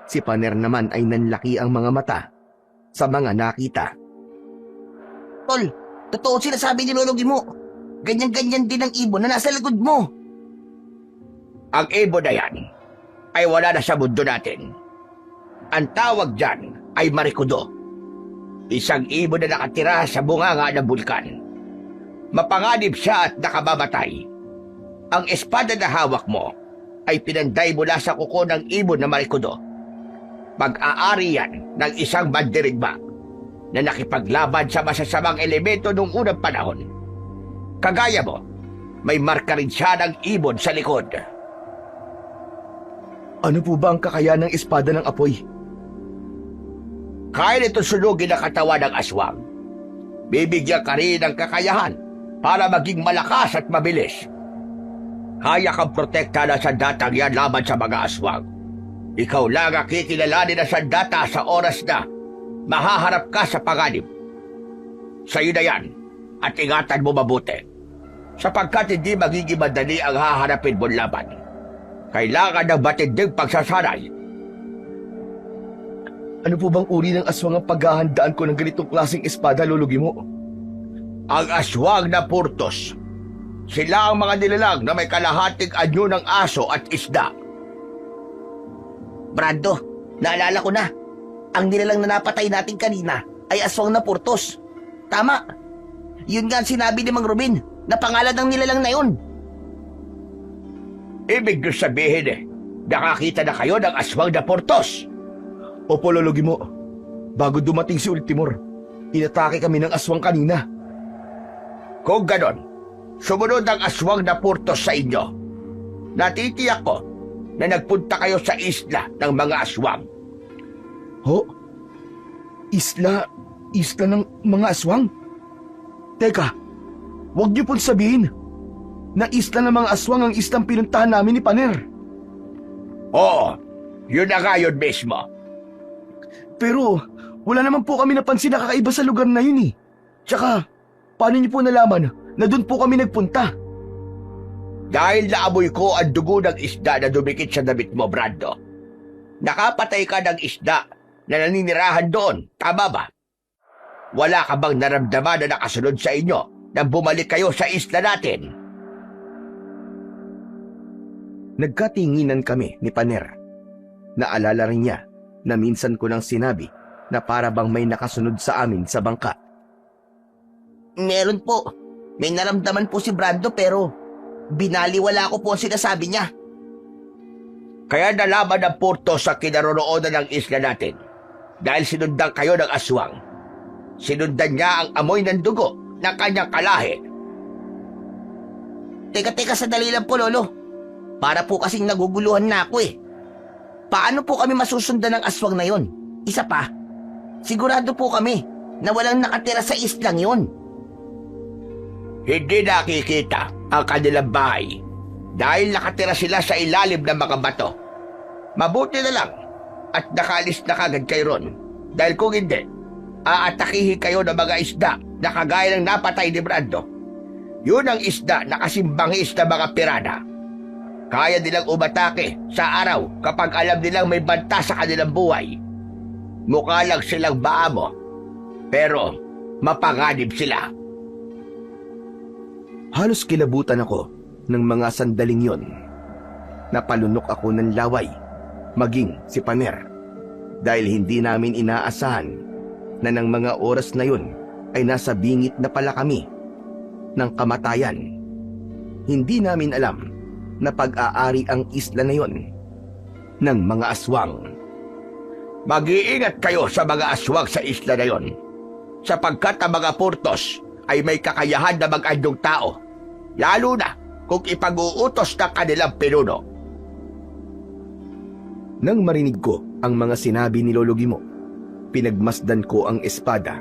Si Paner naman ay nanlaki ang mga mata sa mga nakita. Tol, totoo sinasabi ni Lolo Gimo. Ganyan-ganyan din ang ibon na nasa likod mo. Ang ibon na yan ay wala na sa mundo natin. Ang tawag dyan ay Marikudo. Isang ibon na nakatira sa bunganga ng bulkan. Mapanganib siya at nakamamatay. Ang espada na hawak mo ay pinanday mula sa kuko ng ibon na Marikudo. Pag-aari yan ng isang mandirigma na nakipaglaban sa masasamang elemento noong unang panahon. Kagaya mo, may marka rin siya ng ibon sa likod. Ano po ba ang kakayahan ng espada ng apoy? Kaya nito sunugin ang katawan ng aswang. Bibigyan ka rin ng kakayahan para maging malakas at mabilis. Kaya kang protekta ng sandatang yan laban sa mga aswang. Ikaw lang ang kikilalanin ng sandata sa oras na mahaharap ka sa panganib. Sa'yo na yan at ingatan mo mabuti. Sapagkat hindi magiging madali ang haharapin mong laban. Kailangan ng matinding pagsasanay. Ano po bang uri ng aswang ang paghahandaan ko ng ganitong klaseng espada, Lolo Gimo? Ang aswang na Purtos. Sila ang mga nilalang na may kalahating anyo ng aso at isda. Brando, naalala ko na. Ang nilalang na napatay natin kanina ay aswang na Purtos. Tama. Yun nga ang sinabi ni Mang Ruben na pangalan ng nilalang na yun. Ibig nyo sabihin nakakita na kayo ng aswang na Purtos. Opo, Lolo Gimo. Bago dumating si Ultimor, inatake kami ng aswang kanina. Kung ganon, sumunod ang aswang na Purtos sa inyo. Natitiyak ko na nagpunta kayo sa isla ng mga aswang. Ho? Isla ng mga aswang? Teka, huwag niyo pong sabihin na isla ng mga aswang ang islang pinuntahan namin ni Paner. Oo, yun na nga yun mismo. Pero wala naman po kami napansin na kakaiba sa lugar na yun Tsaka, paano niyo po nalaman na doon po kami nagpunta? Dahil naamoy ko ang dugo ng isda na dumikit sa damit mo, Brando. Nakapatay ka ng isda na naninirahan doon, tama ba? Wala ka bang naramdaman na nakasunod sa inyo nang bumalik kayo sa isla natin? Nagkatinginan kami ni Paner. Naalala rin niya na minsan ko lang sinabi na para bang may nakasunod sa amin sa bangka. Meron po. May naramdaman po si Brando pero binaliwala ko po ang sinasabi niya. Kaya nalaman ng Porto sa kinaroroonan ng isla natin dahil sinundan kayo ng aswang. Sinundan niya ang amoy ng dugo ng kanyang kalahi. Teka, sandali lang po, Lolo. Para po kasing naguguluhan na ako eh. Paano po kami masusundan ng aswang na yon? Isa pa, sigurado po kami na walang nakatira sa islang yon. Hindi nakikita ang kanilang bahay dahil nakatira sila sa ilalim ng mga bato. Mabuti na lang at nakaalis na kagad kayo ron dahil kung hindi, aatakihin kayo ng mga isda na kagaya ng napatay ni Brando. Yun ang isda na kasimbangis na mga pirana. Kaya nilang umatake sa araw kapag alam nilang may banta sa kanilang buhay. Mukha lang silang maamo, pero mapanganib sila. Halos kilabutan ako ng mga sandaling yon. Napalunok ako ng laway, maging si Paner. Dahil hindi namin inaasahan na ng mga oras na yon ay nasa bingit na pala kami ng kamatayan. Hindi namin alam na pag-aari ang isla na yon ng mga aswang. Mag-iingat kayo sa mga aswang sa isla na yon, sapagkat ang mga Portos ay may kakayahan na mag-andong tao, lalo na kung ipag-uutos ng kanilang pinuno. Nang marinig ko ang mga sinabi ni Lolo Gimo, pinagmasdan ko ang espada.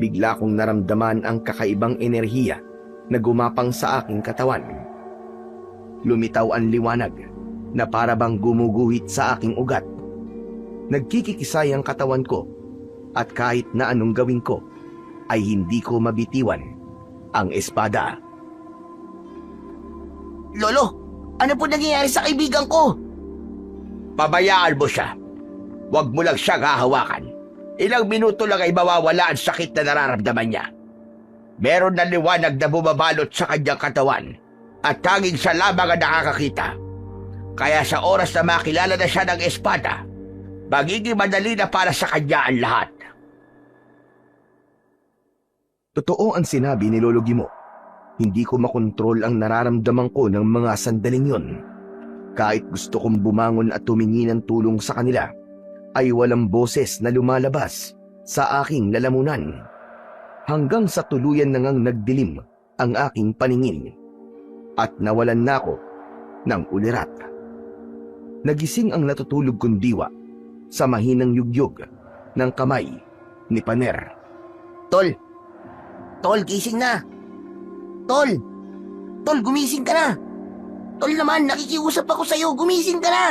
Bigla kong naramdaman ang kakaibang enerhiya na gumapang sa aking katawan. Lumitaw ang liwanag na para bang gumuguhit sa aking ugat. Nagkikikisay ang katawan ko at kahit na anong gawin ko ay hindi ko mabitiwan ang espada. Lolo, ano po nangyayari sa kaibigan ko? Pabayaan mo siya. Huwag mo lang siyang hahawakan. Ilang minuto lang ay mawawala ang sakit na nararamdaman niya. Meron na liwanag na bumabalot sa kanyang katawan at tanging siya lamang ang nakakakita. Kaya sa oras na makilala na siya ng espada, magiging madali na para sa kanya ang lahat. Totoo ang sinabi ni Lolo Gimo. Hindi ko makontrol ang nararamdaman ko ng mga sandaling yon. Kahit gusto kong bumangon at tumingi ng tulong sa kanila, ay walang boses na lumalabas sa aking lalamunan. Hanggang sa tuluyan na ngang nagdilim ang aking paningin at nawalan na ako ng ulirat. Nagising ang natutulog kong diwa sa mahinang yugyog ng kamay ni Paner. Tol, gising na. Tol, gumising ka na. Tol naman, nakikiusap ako sa'yo, gumising ka na.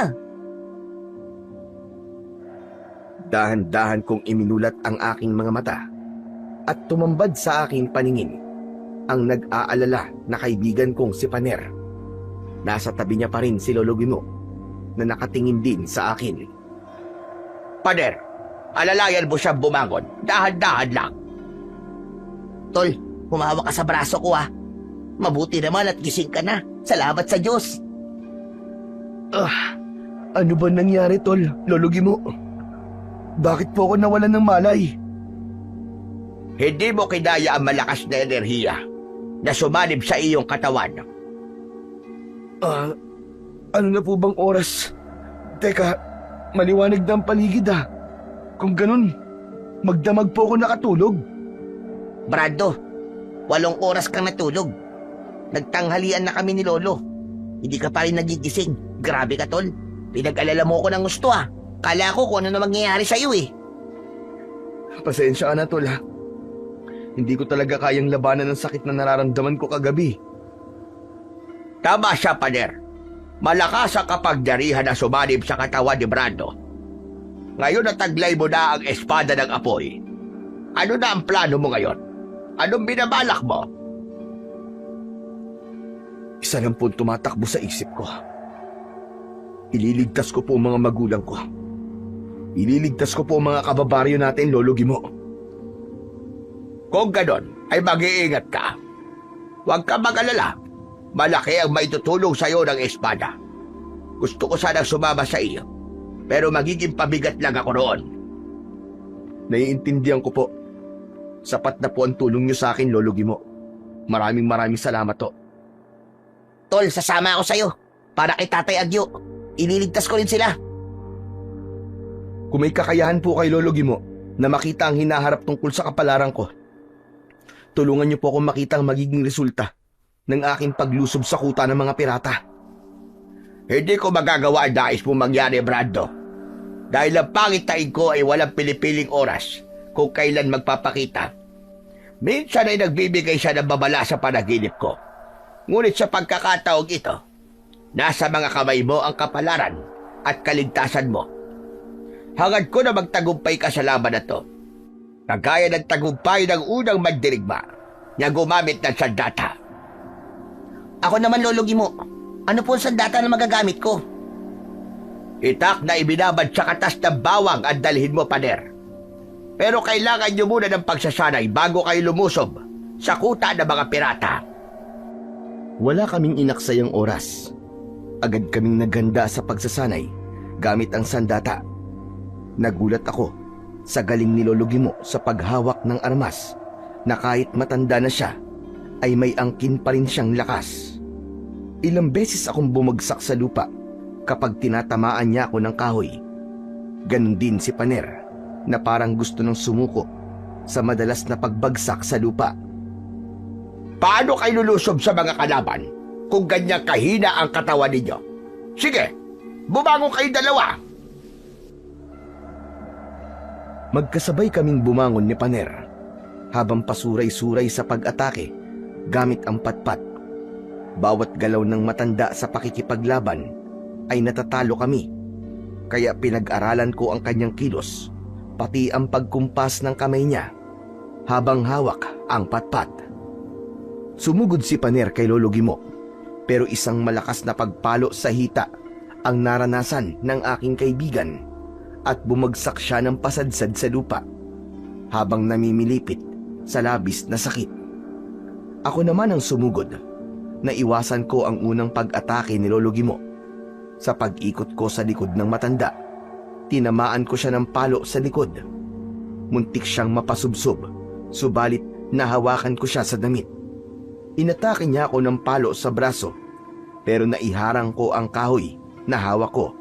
Dahan-dahan kong iminulat ang aking mga mata at tumambad sa aking paningin ang nag-aalala na kaibigan kong si Paner. Nasa tabi niya pa rin si Lolo Gimo na nakatingin din sa akin. Paner, alalayan mo siyang bumangon. Dahan-dahan lang. Tol, humawak ka sa braso ko ah. Mabuti naman at gising ka na. Salamat sa Diyos. Ano ba nangyari, Tol? Lolo Gimo? Bakit po ako nawalan ng malay? Hindi mo kinaya ang malakas na enerhiya na sumanib sa iyong katawan. Ano na po bang oras? Teka, maliwanag na ang paligid ah. Kung ganun, magdamag po ako nakatulog. Brando, 8 oras kang natulog. Nagtanghalian na kami ni Lolo. Hindi ka pa rin nagigising. Grabe ka, Tol. Pinag-alala mo ko ng gusto ah. Kala ko kung ano na mangyayari sa'yo eh. Pasensya ka na, Tol ha. Hindi ko talaga kayang labanan ng sakit na nararamdaman ko kagabi. Tama siya, Paner. Malakas ang kapangyarihan na sumanib sa katawan ni Brando. Ngayon nataglay mo na ang espada ng apoy. Ano na ang plano mo ngayon? Anong binabalak mo? Isa lang po tumatakbo sa isip ko. Ililigtas ko po ang mga magulang ko. Ililigtas ko po ang mga kababaryo natin, Lolo Gimo. Kung ganon, ay mag-iingat ka. Huwag ka mag-alala. Malaki ang maitutulong sa iyo ng espada. Gusto ko sanang sumama sa iyo. Pero magiging pabigat lang ako roon. Naiintindihan ko po. Sapat na po ang tulong niyo sa akin, Lolo Gimo. Maraming salamat to. Tol, sasama ako sa'yo. Para kay Tatay Agyo. Ililigtas ko rin sila. Kung may kakayahan po kay Lolo Gimo na makita ang hinaharap tungkol sa kapalaran ko, tulungan niyo po akong makita ang magiging resulta ng aking paglusob sa kuta ng mga pirata. Hindi ko magagawa ang nais mong mangyari, Brando. Dahil ang pangitain ko ay walang pinipiling oras kung kailan magpapakita. Minsan ay nagbibigay siya ng babala sa panaginip ko. Ngunit sa pagkakataong ito, nasa mga kamay mo ang kapalaran at kaligtasan mo. Hangad ko na magtagumpay ka sa laban na to. Kagaya ng tagumpay ng unang mandirigma na gumamit ng sandata. Ako naman, Lolo Gimo. Ano po ang sandata na magagamit ko? Itak na ibinabad sa katas ng bawang ang dalhin mo, pader. Pero kailangan nyo muna ng pagsasanay bago kayo lumusob sa kuta ng mga pirata. Wala kaming inaksayang oras. Agad kaming naganda sa pagsasanay gamit ang sandata. Nagulat ako sa galing ni Lolo Gimo sa paghawak ng armas na kahit matanda na siya ay may angkin pa rin siyang lakas. Ilang beses akong bumagsak sa lupa kapag tinatamaan niya ako ng kahoy. Ganon din si Paner na parang gusto nang sumuko sa madalas na pagbagsak sa lupa. Paano kayo lulusob sa mga kalaban kung ganyan kahina ang katawan ninyo? Sige, bumangon kayo dalawa. Magkasabay kaming bumangon ni Paner habang pasuray-suray sa pag-atake gamit ang patpat. Bawat galaw ng matanda sa pakikipaglaban ay natatalo kami, kaya pinag-aralan ko ang kanyang kilos, pati ang pagkumpas ng kamay niya habang hawak ang patpat. Sumugod si Paner kay Lolo Gimo, pero isang malakas na pagpalo sa hita ang naranasan ng aking kaibigan at bumagsak siya ng pasadsad sa lupa habang namimilipit sa labis na sakit. Ako naman ang sumugod. Naiwasan ko ang unang pag-atake ni Lolo Gimo. Sa pag-ikot ko sa likod ng matanda, tinamaan ko siya ng palo sa likod. Muntik siyang mapasubsob, subalit nahawakan ko siya sa damit. Inatake niya ako ng palo sa braso, pero naiharang ko ang kahoy na hawak ko.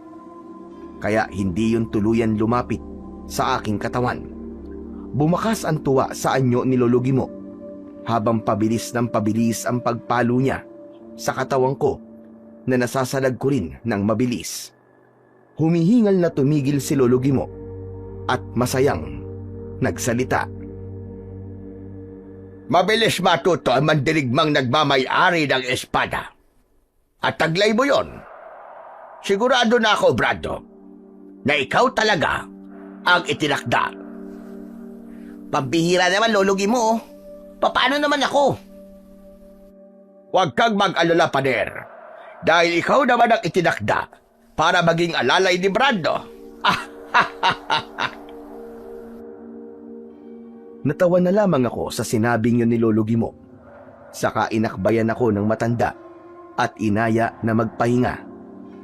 Kaya hindi yun tuluyan lumapit sa aking katawan. Bumakas ang tuwa sa anyo ni Lolo Gimo habang pabilis ng pabilis ang pagpalo niya sa katawan ko na nasasalag ko rin ng mabilis. Humihingal na tumigil si Lolo Gimo at masayang nagsalita. Mabilis matuto ang mandirigmang nagmamay-ari ng espada. At taglay mo yon. Sigurado na ako, Brando, na ikaw talaga ang itinakda. Pambihira naman, Lolo Gimo. Paano naman ako? Huwag kang mag-alala, Pader. Dahil ikaw naman ang itinakda para maging alalay ni Brando. Natawa na lamang ako sa sinabing yun ni Lolo Gimo. Saka inakbayan ako ng matanda at inaya na magpahinga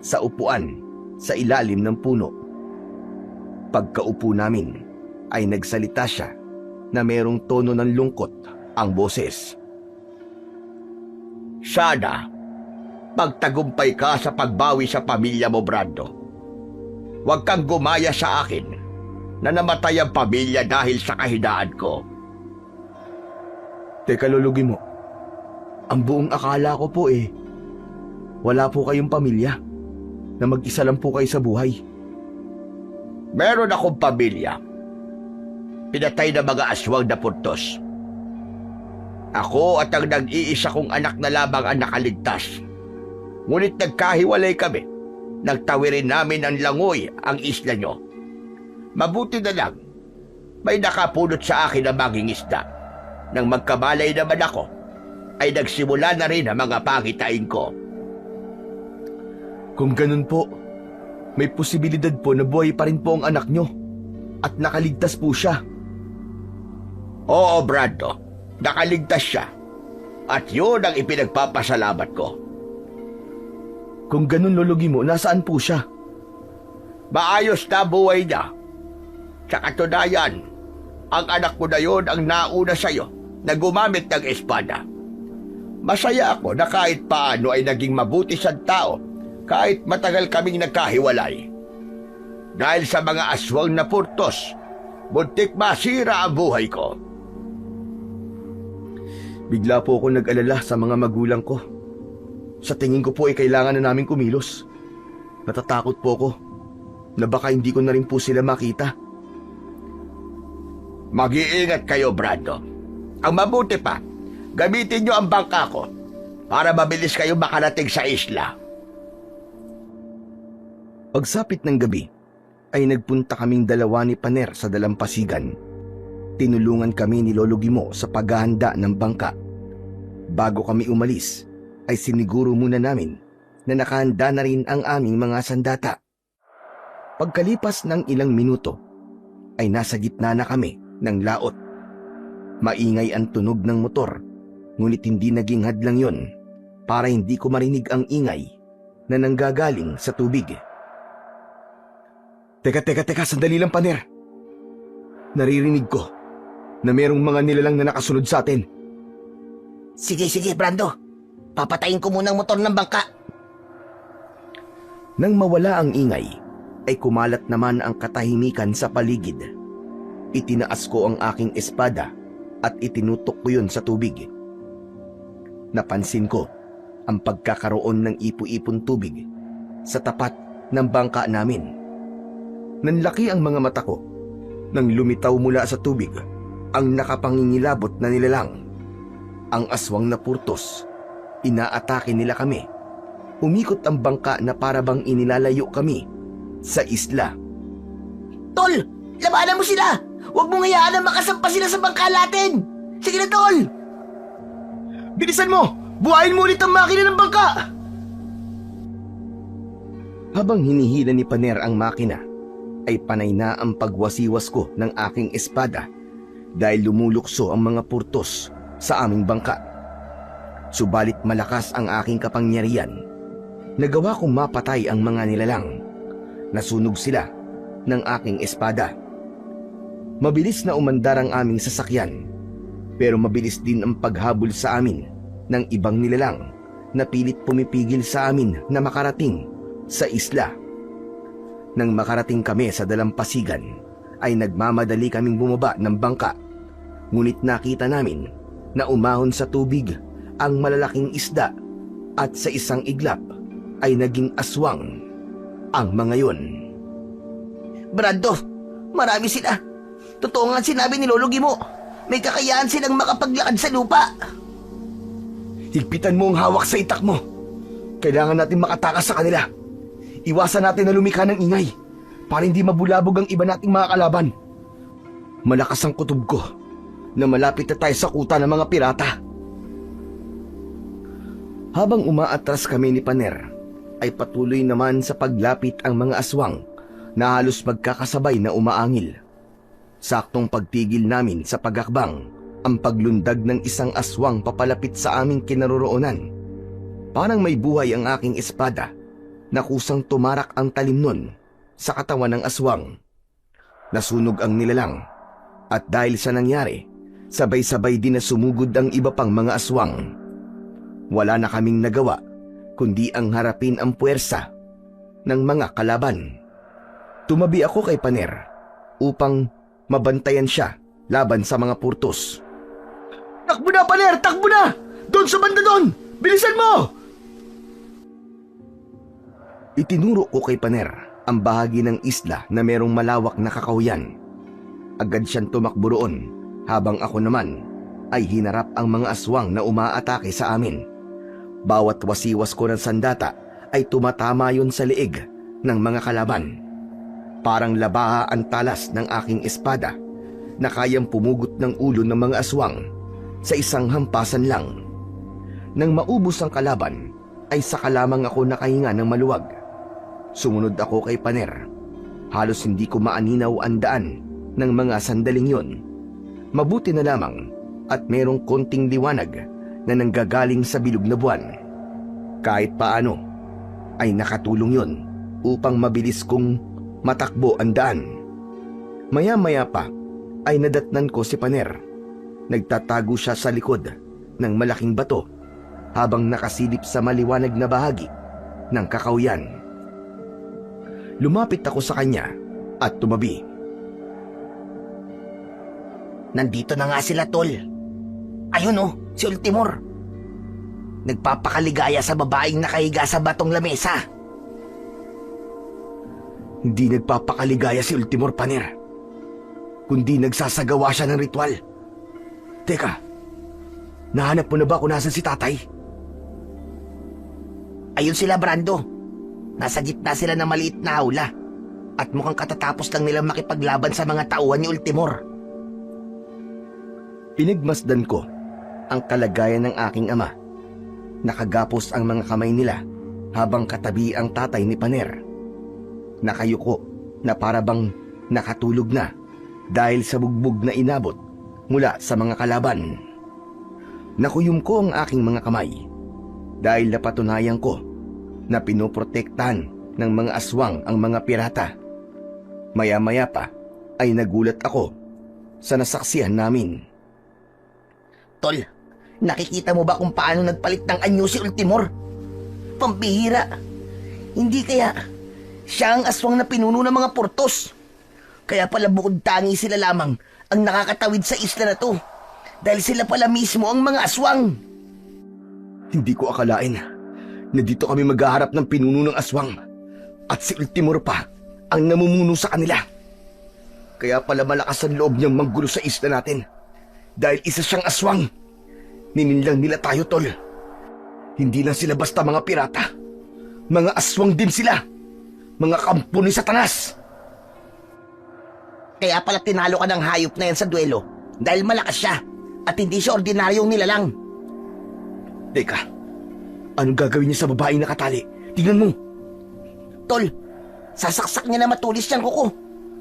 sa upuan sa ilalim ng puno. Pagkaupo namin ay nagsalita siya na merong tono ng lungkot ang boses. Sana magtagumpay ka sa pagbawi sa pamilya mo, Brando. Huwag kang gumaya sa akin na namatay ang pamilya dahil sa kahinaan ko. Teka, Lolo Gimo. Ang buong akala ko po wala po kayong pamilya, na mag-isa lang po kayo sa buhay. Meron akong pamilya. Pinatay na mga aswang na puntos. Ako at ang nag-iisa kong anak na lamang ang nakaligtas. Ngunit nagkahiwalay kami. Nagtawirin namin ang langoy ang isla nyo. Mabuti na lang, may nakapulot sa akin ang maging isda. Nang magkabalay naman ako, ay nagsimula na rin ang mga pangitain ko. Kung ganun po, may posibilidad po na buhay pa rin po ang anak nyo at nakaligtas po siya. Oo, Brando, nakaligtas siya. At yun ang ipinagpapasalamat ko. Kung ganun, Lolo Gimo, nasaan po siya? maayos na buhay niya. Sa katunayan, ang anak ko na yon ang nauna sa'yo na gumamit ng espada. Masaya ako na kahit paano ay naging mabuti siyang tao kahit matagal kaming nagkahiwalay. Dahil sa mga aswang na purtos, muntik masira ang buhay ko. Bigla po ako nag-alala sa mga magulang ko. Sa tingin ko po ay kailangan na namin kumilos. Natatakot po ako na baka hindi ko na rin po sila makita. Mag-iingat kayo, Brando. Ang mabuti pa, gamitin niyo ang bangka ko para mabilis kayo makarating sa isla. Pagsapit ng gabi, ay nagpunta kaming dalawa ni Paner sa dalampasigan. Tinulungan kami ni Lolo Gimo sa paghahanda ng bangka. Bago kami umalis, ay siniguro muna namin na nakahanda na rin ang aming mga sandata. Pagkalipas ng ilang minuto, ay nasa gitna na kami ng laot. Maingay ang tunog ng motor, ngunit hindi naging hadlang yon para hindi ko marinig ang ingay na nanggagaling sa tubig. Teka, sandali lang, Paner. Naririnig ko na merong mga nilalang na nakasunod sa atin. Sige, Brando. Papatayin ko muna ang motor ng bangka. Nang mawala ang ingay, ay kumalat naman ang katahimikan sa paligid. Itinaas ko ang aking espada at itinutok ko yun sa tubig. Napansin ko ang pagkakaroon ng ipu-ipon tubig sa tapat ng bangka namin. Nanlaki ang mga mata ko nang lumitaw mula sa tubig ang nakapangingilabot na nilalang. Ang aswang na purtos, inaatake nila kami. Umikot ang bangka na parabang inilalayo kami sa isla. Tol, labanan mo sila! Huwag mong hayaan na makasampa sila sa bangka natin! Sige na, Tol! Bilisan mo! Buhayin mo ulit ang makina ng bangka! Habang hinihila ni Paner ang makina, ay panay na ang pagwasiwas ko ng aking espada dahil lumulukso ang mga purtos sa aming bangka. Subalit malakas ang aking kapangyarihan. Nagawa kong mapatay ang mga nilalang. Nasunog sila ng aking espada. Mabilis na umandar ang aming sasakyan, pero mabilis din ang paghabol sa amin ng ibang nilalang na pilit pumipigil sa amin na makarating sa isla. Nang makarating kami sa dalampasigan, ay nagmamadali kaming bumaba ng bangka. Ngunit nakita namin na umahon sa tubig ang malalaking isda at sa isang iglap ay naging aswang ang mga yon. Brando, marami sila. Totoo nga sinabi ni Lolo Gimo. May kakayahan silang makapaglakad sa lupa. Higpitan mo ang hawak sa itak mo. Kailangan natin makatakas sa kanila. Iwasan natin na lumikha ng ingay para hindi mabulabog ang iba nating mga kalaban. Malakas ang kutob ko na malapit na tayo sa kuta ng mga pirata. Habang umaatras kami ni Paner, ay patuloy naman sa paglapit ang mga aswang na halos magkakasabay na umaangil. Saktong pagtigil namin sa pagakbang ang paglundag ng isang aswang papalapit sa aming kinaroroonan. Parang may buhay ang aking espada na kusang tumarak ang talim nun sa katawan ng aswang. Nasunog ang nilalang at dahil sa nangyari, sabay-sabay din na sumugod ang iba pang mga aswang. Wala na kaming nagawa kundi ang harapin ang puwersa ng mga kalaban. Tumabi ako kay Paner upang mabantayan siya laban sa mga purtos. Takbo na, Paner! Takbo na! Doon sa banda doon! Bilisan mo! Itinuro ko kay Paner ang bahagi ng isla na merong malawak na kakahuyan. Agad siyang tumakbo roon habang ako naman ay hinarap ang mga aswang na umaatake sa amin. Bawat wasiwas ko ng sandata ay tumatama yon sa leeg ng mga kalaban. Parang labaha ang talas ng aking espada na kayang pumugot ng ulo ng mga aswang sa isang hampasan lang. Nang maubos ang kalaban, ay saka lamang ako nakahinga ng maluwag. Sumunod ako kay Paner. Halos hindi ko maaninaw ang daan ng mga sandaling yon. Mabuti na lamang at merong konting liwanag na nanggagaling sa bilog na buwan. Kahit paano, ay nakatulong yon upang mabilis kong matakbo ang daan. Maya-maya pa ay nadatnan ko si Paner. Nagtatago siya sa likod ng malaking bato habang nakasilip sa maliwanag na bahagi ng kakawyan. Lumapit ako sa kanya at tumabi. Nandito na nga sila, tol. Ayun oh, si Ultimor. Nagpapakaligaya sa babaeng nakahiga sa batong lamesa. Hindi nagpapakaligaya si Ultimor, Paner, kundi nagsasagawa siya ng ritual. Teka, nahanap mo na ba kung nasan si tatay? Ayun sila, Brando. Nasa gitna sila ng maliit na hawla at mukhang katatapos lang nilang makipaglaban sa mga tauhan ni Ultimor. Pinagmasdan ko ang kalagayan ng aking ama. Nakagapos ang mga kamay nila habang katabi ang tatay ni Paner. Nakayuko na parabang nakatulog na dahil sa bugbog na inabot mula sa mga kalaban. Nakuyom ko ang aking mga kamay dahil napatunayan ko na pinoprotektahan ng mga aswang ang mga pirata. Maya-maya pa ay nagulat ako sa nasaksihan namin. Tol, nakikita mo ba kung paano nagpalit ng anyo si Ultimor? Pambihira. Hindi kaya siya ang aswang na pinuno ng mga portos. Kaya pala bukod tangi sila lamang ang nakakatawid sa isla na to. Dahil sila pala mismo ang mga aswang. Hindi ko akalain na dito kami maghaharap ng pinuno ng aswang at si Ultimor pa ang namumuno sa kanila. Kaya pala malakas ang loob niyang manggulo sa isla natin dahil isa siyang aswang. Nininlang nila tayo, tol. Hindi lang sila basta mga pirata. Mga aswang din sila. Mga kampo ni Satanas. Kaya pala tinalo ka ng hayop na yan sa duelo dahil malakas siya at hindi siya ordinaryong nilalang. Teka, anong gagawin niya sa babaeng nakatali? Tingnan mo. Tol, sasaksak niya na matulis siyang kuko.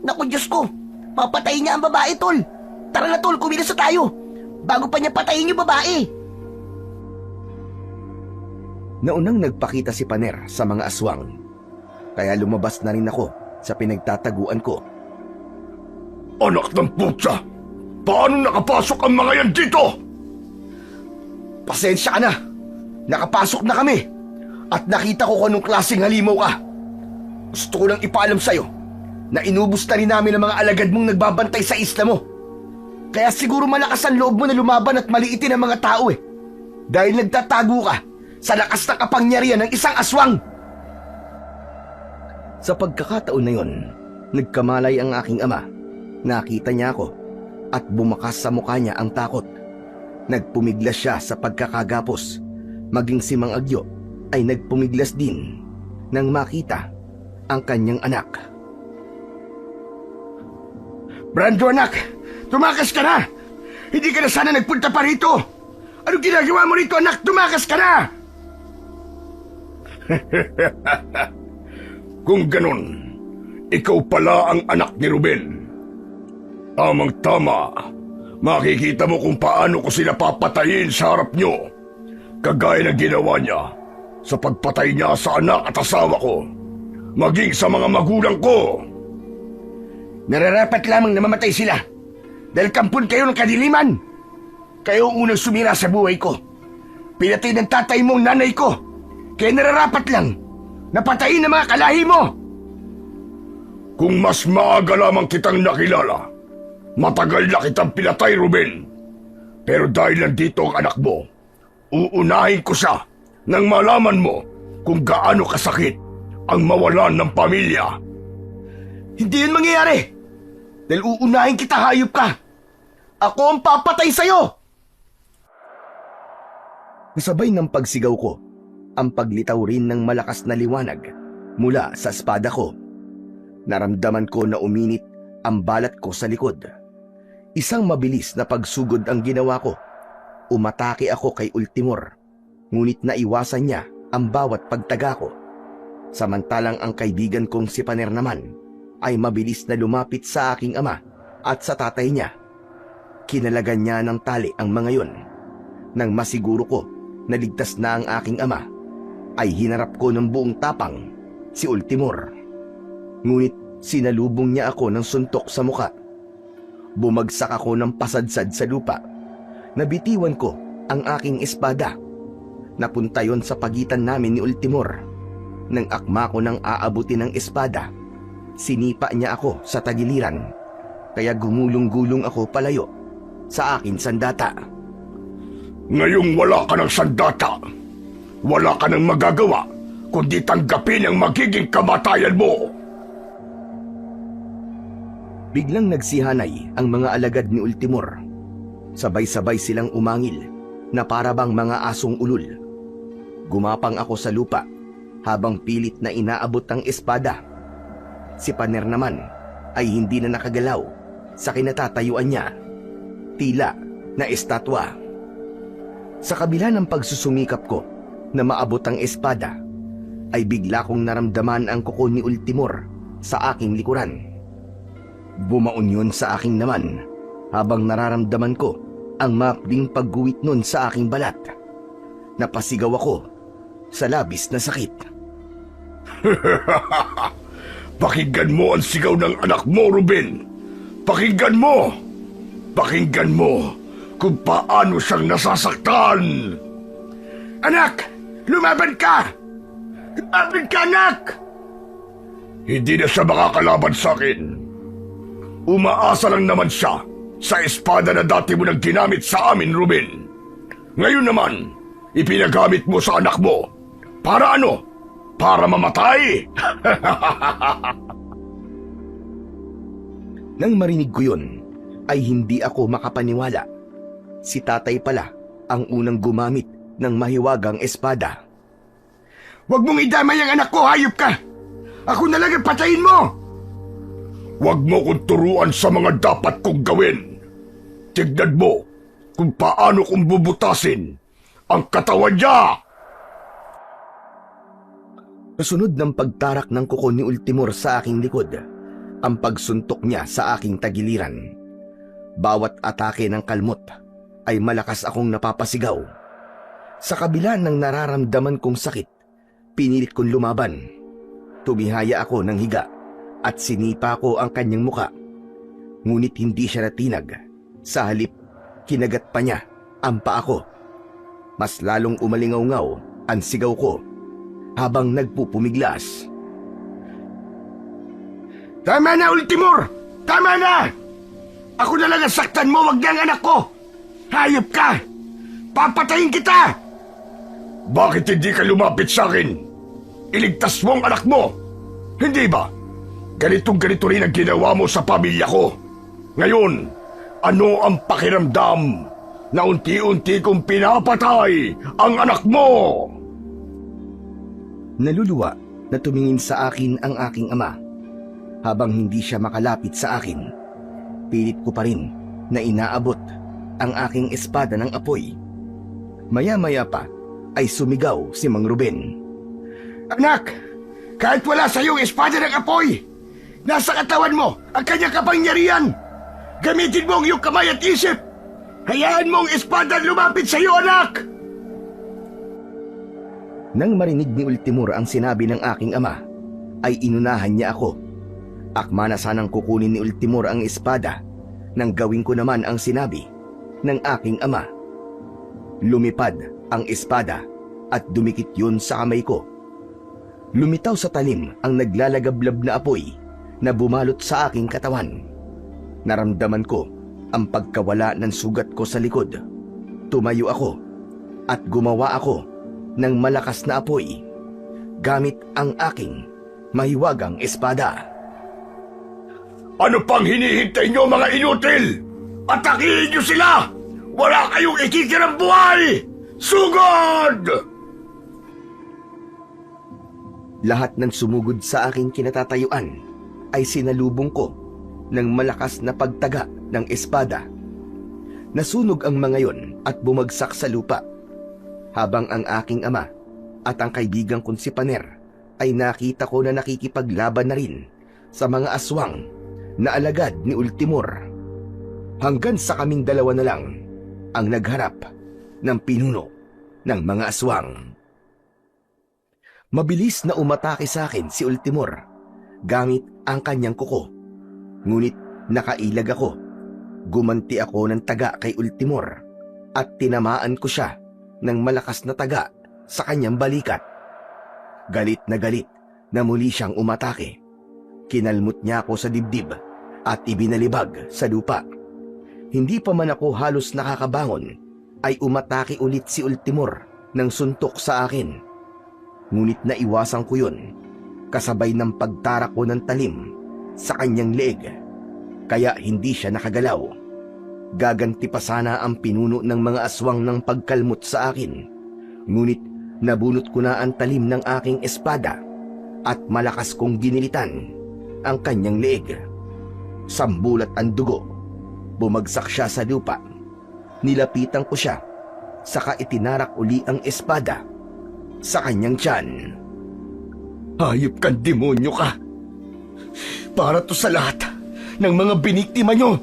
Naku Diyos ko, papatayin niya ang babae, tol. Tara na tol, kumilos na tayo. Bago pa niya patayin yung babae. Naunang nagpakita si Paner sa mga aswang. Kaya lumabas na rin ako sa pinagtataguan ko. Anak ng putya! Paano nakapasok ang mga yan dito? Pasensya ka na. Nakapasok na kami. At nakita ko kung anong klaseng halimaw ka. Gusto ko lang ipaalam sa'yo na inubos na rin namin ang mga alagad mong nagbabantay sa isla mo. Kaya siguro malakas ang loob mo na lumaban at maliitin ang mga tao eh. Dahil nagtatago ka sa lakas na kapangyarihan ng isang aswang. Sa pagkakataon na yon, nagkamalay ang aking ama. Nakita niya ako at bumakas sa mukha niya ang takot. Nagpumiglas siya sa pagkakagapos. Maging si Mang Agyo ay nagpumiglas din nang makita ang kanyang anak. Brando, anak! Tumakas ka na! Hindi ka na sana nagpunta pa rito! Ano ginagawa mo rito, anak? Tumakas ka na! Kung ganun, ikaw pala ang anak ni Ruben. Tamang-tama. Makikita mo kung paano ko sila papatayin sa harap nyo. Kagaya ng ginawa niya sa pagpatay niya sa anak at asawa ko. Maging sa mga magulang ko. Nararapat lamang na mamatay sila dahil kampon kayo ng kadiliman. Kayo ang unang sumira sa buhay ko. Pinatay ng tatay mo ang nanay ko. Kaya nararapat lang na patayin ang mga kalahi mo. Kung mas maaga lamang kitang nakilala, matagal na kitang pinatay, Ruben. Pero dahil nandito ang anak mo, uunahin ko siya nang malaman mo kung gaano kasakit ang mawalan ng pamilya. Hindi yun mangyayari. Dahil uunahin kita, hayop ka. Ako ang papatay sa'yo. Kasabay ng pagsigaw ko, ang paglitaw rin ng malakas na liwanag mula sa espada ko. Naramdaman ko na uminit ang balat ko sa likod. Isang mabilis na pagsugod ang ginawa ko. Umatake ako kay Ultimor, ngunit naiwasan niya ang bawat pagtaga ko. Samantalang ang kaibigan kong si Paner naman ay mabilis na lumapit sa aking ama at sa tatay niya. Kinalagan niya ng tali ang mga yun. Nang masiguro ko na ligtas na ang aking ama, ay hinarap ko ng buong tapang si Ultimor. Ngunit Sinalubong niya ako ng suntok sa muka. Bumagsak ako ng pasadsad sa lupa. Nabitiwan ko ang aking espada. Napunta yon sa pagitan namin ni Ultimor. Nang akma ko nang aabutin ng espada, sinipa niya ako sa tagiliran. Kaya gumulong-gulong ako palayo sa akin sandata. Ngayong wala ka ng sandata, wala ka nang magagawa kundi tanggapin ang magiging kamatayan mo. Biglang nagsihanay ang mga alagad ni Ultimor. Sabay-sabay silang umangil na para bang mga asong ulol. Gumapang ako sa lupa habang pilit na inaabot ang espada. Si Paner naman ay hindi na nakagalaw sa kinatatayuan niya. Tila na estatwa. Sa kabila ng pagsusumikap ko na maabot ang espada, ay bigla kong naramdaman ang kuko ni Ultimor sa aking likuran. Bumaon yun sa aking naman habang nararamdaman ko ang mapding pagguwit nun sa aking balat. Napasigaw ako sa labis na sakit. Pakinggan mo ang sigaw ng anak mo, Ruben. Pakinggan mo! Pakinggan mo kung paano siyang nasasaktan. Anak! Lumaban ka! Lumaban ka, anak! Hindi na siya makakalaban sa akin. Umaasa lang naman siya sa espada na dati mo nang ginamit sa amin, Ruben. Ngayon naman, ipinagamit mo sa anak mo. Para ano? Para mamatay? Nang marinig ko yun, ay hindi ako makapaniwala. Si tatay pala ang unang gumamit ng mahiwagang espada. Huwag mong idamay ang anak ko, hayop ka! Ako na lang ang patayin mo! Huwag mo kong turuan sa mga dapat kong gawin. Tignan mo kung paano kong bubutasin ang katawan niya! Kasunod ng pagtarak ng kuko ni Ultimor sa aking likod, ang pagsuntok niya sa aking tagiliran. Bawat atake ng kalmot ay malakas akong napapasigaw. Sa kabila ng nararamdaman kong sakit, pinilit kong lumaban. Tumihaya ako ng higa at sinipa ko ang kanyang muka. Ngunit hindi siya natinag. Sa halip, kinagat pa niya ang paa ko. Mas lalong umalingaw-ngaw ang sigaw ko habang nagpupumiglas. Tama na, Ultimor! Tama na! Ako na lang ang saktan mo, wag na ang anak ko! Hayop ka! Papatayin kita! Bakit hindi ka lumapit sa akin? Iligtas mo ang anak mo! Hindi ba? Ganitong-ganito rin ang ginawa mo sa pamilya ko. Ngayon, ano ang pakiramdam na unti-unti kong pinapatay ang anak mo? Naluluwa na tumingin sa akin ang aking ama. Habang hindi siya makalapit sa akin, pilit ko pa rin na inaabot ang aking espada ng apoy. Maya-maya pa ay sumigaw si Mang Ruben. Anak, kahit wala sa iyong espada ng apoy, nasa katawan mo ang kanyang kapangyarihan. Gamitin mo ang iyong kamay at isip. Hayaan mo ang espada lumapit sa iyo, anak! Nang marinig ni Ultimor ang sinabi ng aking ama, ay inunahan niya ako. Akma na sanang kukunin ni Ultimor ang espada nang gawin ko naman ang sinabi ng aking ama. Lumipad ang espada at dumikit yun sa kamay ko. Lumitaw sa talim ang naglalagablab na apoy na bumalot sa aking katawan. Naramdaman ko ang pagkawala ng sugat ko sa likod. Tumayo ako at gumawa ako ng malakas na apoy gamit ang aking mahiwagang espada. Ano pang hinihintay nyo, mga inutil? Atakihin nyo sila! Wala kayong ikikinang buhay! Sugod! Lahat ng sumugod sa aking kinatatayuan ay sinalubong ko ng malakas na pagtaga ng espada. Nasunog ang mga yon at bumagsak sa lupa, habang ang aking ama at ang kaibigan kong si Paner ay nakita ko na nakikipaglaban na rin sa mga aswang na alagad ni Ultimor. Hanggang sa kaming dalawa na lang ang nagharap ng pinuno ng mga aswang. Mabilis na umatake sa akin si Ultimor. gamit ang kanyang kuko. Ngunit nakailag ako. Gumanti ako ng taga kay Ultimor at tinamaan ko siya ng malakas na taga sa kanyang balikat. Galit na muli siyang umatake. Kinalmot niya ako sa dibdib at ibinalibag sa lupa. Hindi pa man ako halos nakakabangon ay umatake ulit si Ultimor ng suntok sa akin. Ngunit naiwasan ko yun kasabay ng pagtarak ko ng talim sa kanyang leeg. Kaya hindi siya nakagalaw. Gaganti pa sana ang pinuno ng mga aswang ng pagkalmot sa akin. Ngunit nabunot ko na ang talim ng aking espada at malakas kong ginilitan ang kanyang leeg. Sambulat ang dugo. Bumagsak siya sa lupa. Nilapitan ko siya, saka itinarak uli ang espada sa kanyang tiyan. Hayop kang demonyo ka! Para to sa lahat ng mga biniktima nyo!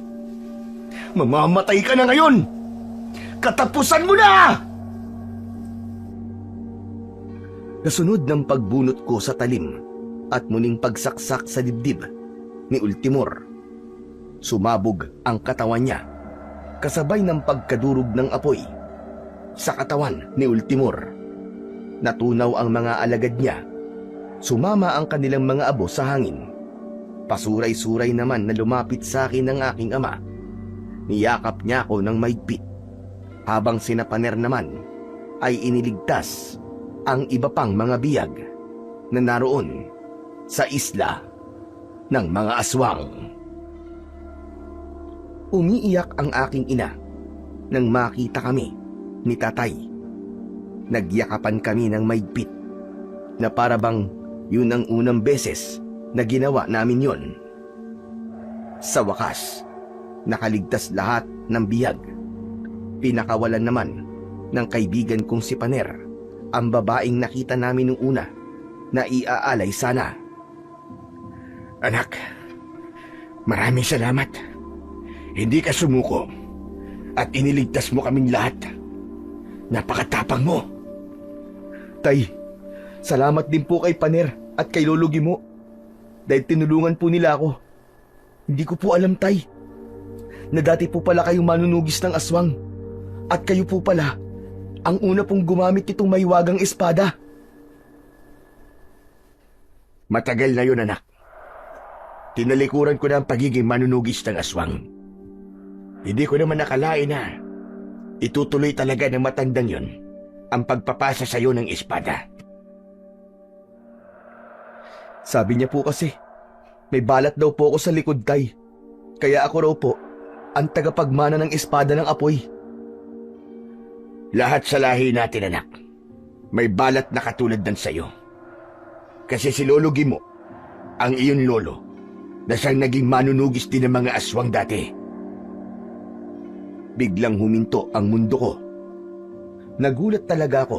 Mamamatay ka na ngayon! Katapusan mo na! Kasunod ng pagbunot ko sa talim at muling pagsaksak sa dibdib ni Ultimor, sumabog ang katawan niya kasabay ng pagkadurog ng apoy sa katawan ni Ultimor. Natunaw ang mga alagad niya. Sumama ang kanilang mga abo sa hangin. Pasuray-suray naman na lumapit sa akin ng aking ama. Niyakap niya ako ng mahigpit, habang sina Paner naman ay iniligtas ang iba pang mga biyag na naroon sa isla ng mga aswang. Umiiyak ang aking ina nang makita kami ni tatay. Nagyakapan kami ng mahigpit na para bang yun ang unang beses na ginawa namin yon. Sa wakas, nakaligtas lahat ng biyag. Pinakawalan naman ng kaibigan kong si Paner ang babaeng nakita namin nung una na iaalay sana. Anak, maraming salamat. Hindi ka sumuko at iniligtas mo kaming lahat. Napakatapang mo. Tay, salamat din po kay Paner at kay Lolo Gimo dahil tinulungan po nila ako. Hindi ko po alam, Tay, na dati po pala kayong manunugis ng aswang at kayo po pala ang una pong gumamit nitong mahiwagang espada. Matagal na yun, anak. Tinalikuran ko na ang pagiging manunugis ng aswang. Hindi ko naman nakalain na itutuloy talaga ng matandang yun ang pagpapasa sa iyo ng espada. Sabi niya po kasi, may balat daw po ako sa likod, Tay. Kaya ako raw po ang tagapagmana ng espada ng apoy. Lahat sa lahi natin, anak, may balat na katulad ng sayo. Kasi si Lolo Gimo, ang iyon lolo, na siyang naging manunugis din ng mga aswang dati. Biglang huminto ang mundo ko. Nagulat talaga ako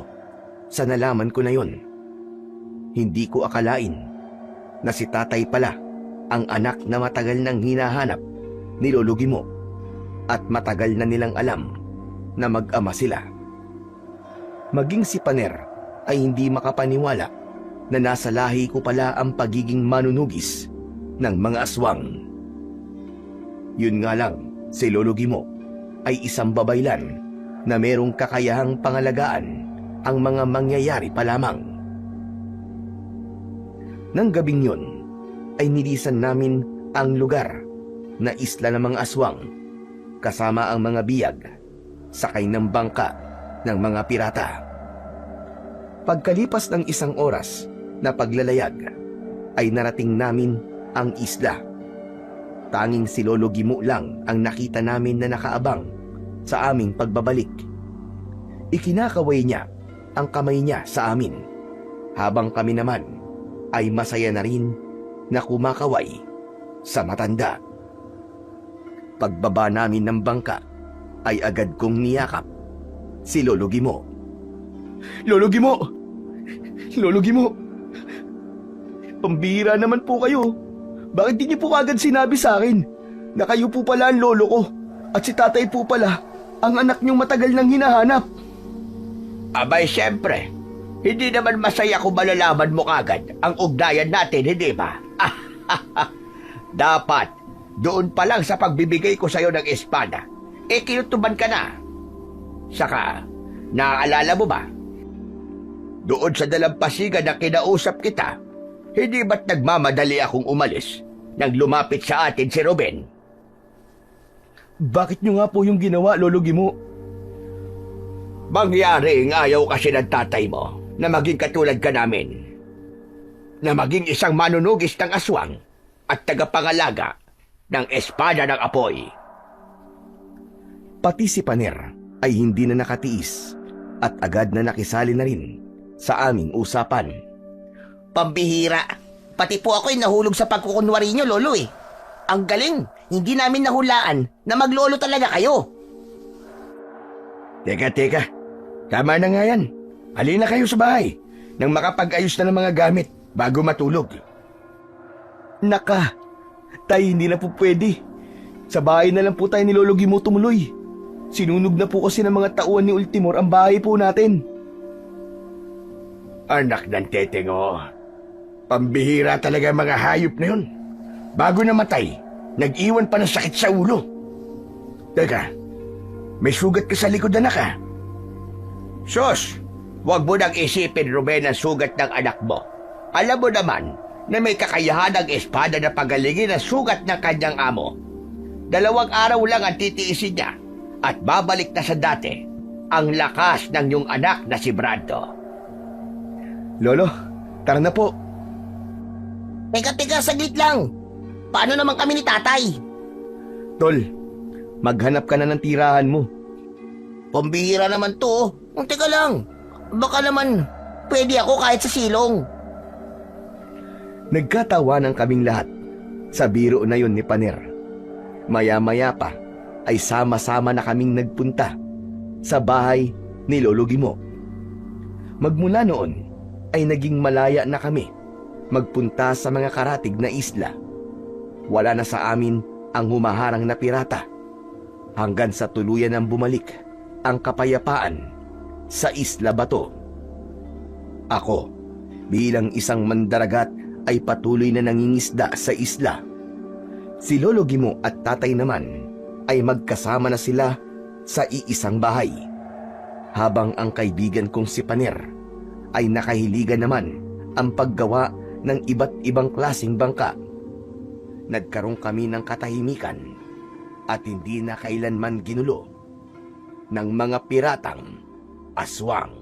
sa nalaman ko na yon. Hindi ko akalain na si tatay pala ang anak na matagal nang hinahanap ni Lolo Gimo at matagal na nilang alam na mag-ama sila. Maging si Paner ay hindi makapaniwala na nasa lahi ko pala ang pagiging manunugis ng mga aswang. Yun nga lang, si Lolo Gimo ay isang babaylan na merong kakayahang pangalagaan ang mga mangyayari pa lamang. Nang gabing yun, ay nilisan namin ang lugar na isla ng mga aswang kasama ang mga biyag, sakay ng bangka ng mga pirata. Pagkalipas ng isang oras na paglalayag, ay narating namin ang isla. Tanging si Lolo Gimo lang ang nakita namin na nakaabang sa aming pagbabalik. Ikinakaway niya ang kamay niya sa amin, habang kami naman ay masaya na rin na kumakaway sa matanda. Pagbaba namin ng bangka ay agad kong niyakap si Lolo Gimo. Lolo Gimo! Lolo Gimo! Pambihira naman po kayo. Bakit di niyo po agad sinabi sa akin na kayo po pala ang lolo ko at si tatay po pala ang anak niyong matagal nang hinahanap? Abay, siyempre. Hindi naman masaya kung malalaman mo kagad ang ugnayan natin, hindi ba? Dapat, doon pa lang sa pagbibigay ko sa'yo ng espada, kinutuban ka na. Saka, naaalala mo ba? Doon sa dalampasigan na kinausap kita, hindi ba't nagmamadali akong umalis nang lumapit sa atin si Ruben? Bakit nyo nga po yung ginawa, Lolo Gimo? Mangyaring ayaw kasi ng tatay mo na maging katulad ka namin. Na maging isang manunugis ng aswang at tagapangalaga ng espada ng apoy. Pati si Paner ay hindi na nakatiis at agad na nakisali na rin sa aming usapan. Pambihira. Pati po ako'y nahulog sa pagkukunwari nyo, Lolo eh. Ang galing. Hindi namin nahulaan na maglolo talaga kayo. Teka. Tama na nga yan. Halina kayo sa bahay nang makapag-ayos na ng mga gamit bago matulog. Naka, tay, hindi na po pwede. Sa bahay na lang po tayo ni Lolo Gimo tumuloy. Sinunog na po kasi ng mga tauhan ni Ultimor ang bahay po natin. Anak ng tetengo, pambihira talaga ang mga hayop na yun. Bago namatay, nag-iwan pa ng sakit sa ulo. Teka, may sugat ka sa likod, anak ha? Sus, wag mo nang isipin, Ruben, ang sugat ng anak mo. Alam mo naman na may kakayahan ng espada na pagalingin ang sugat ng kanyang amo. 2 araw lang ang titiisin niya at babalik na sa dati ang lakas ng iyong anak na si Brando. Lolo, tara na po. Teka, saglit lang. Paano naman kami ni tatay? Tol, maghanap ka na ng tirahan mo. Pambihira naman to. Teka lang. Baka naman pwede ako kahit sa silong. Nagkatawanan kaming lahat sa biro na yun ni Paner. Maya-maya pa ay sama-sama na kaming nagpunta sa bahay ni Lolo Gimo. Magmula noon ay naging malaya na kami magpunta sa mga karatig na isla. Wala na sa amin ang humaharang na pirata hanggang sa tuluyan ng bumalik ang kapayapaan sa Isla Bato. Ako, bilang isang mandaragat ay patuloy na nangingisda sa isla. Si Lolo Gimo at tatay naman ay magkasama na sila sa iisang bahay. Habang ang kaibigan kong si Paner ay nakahiligan naman ang paggawa ng iba't ibang klaseng bangka. Nagkaroon kami ng katahimikan at hindi na kailanman ginulo ng mga piratang aswang.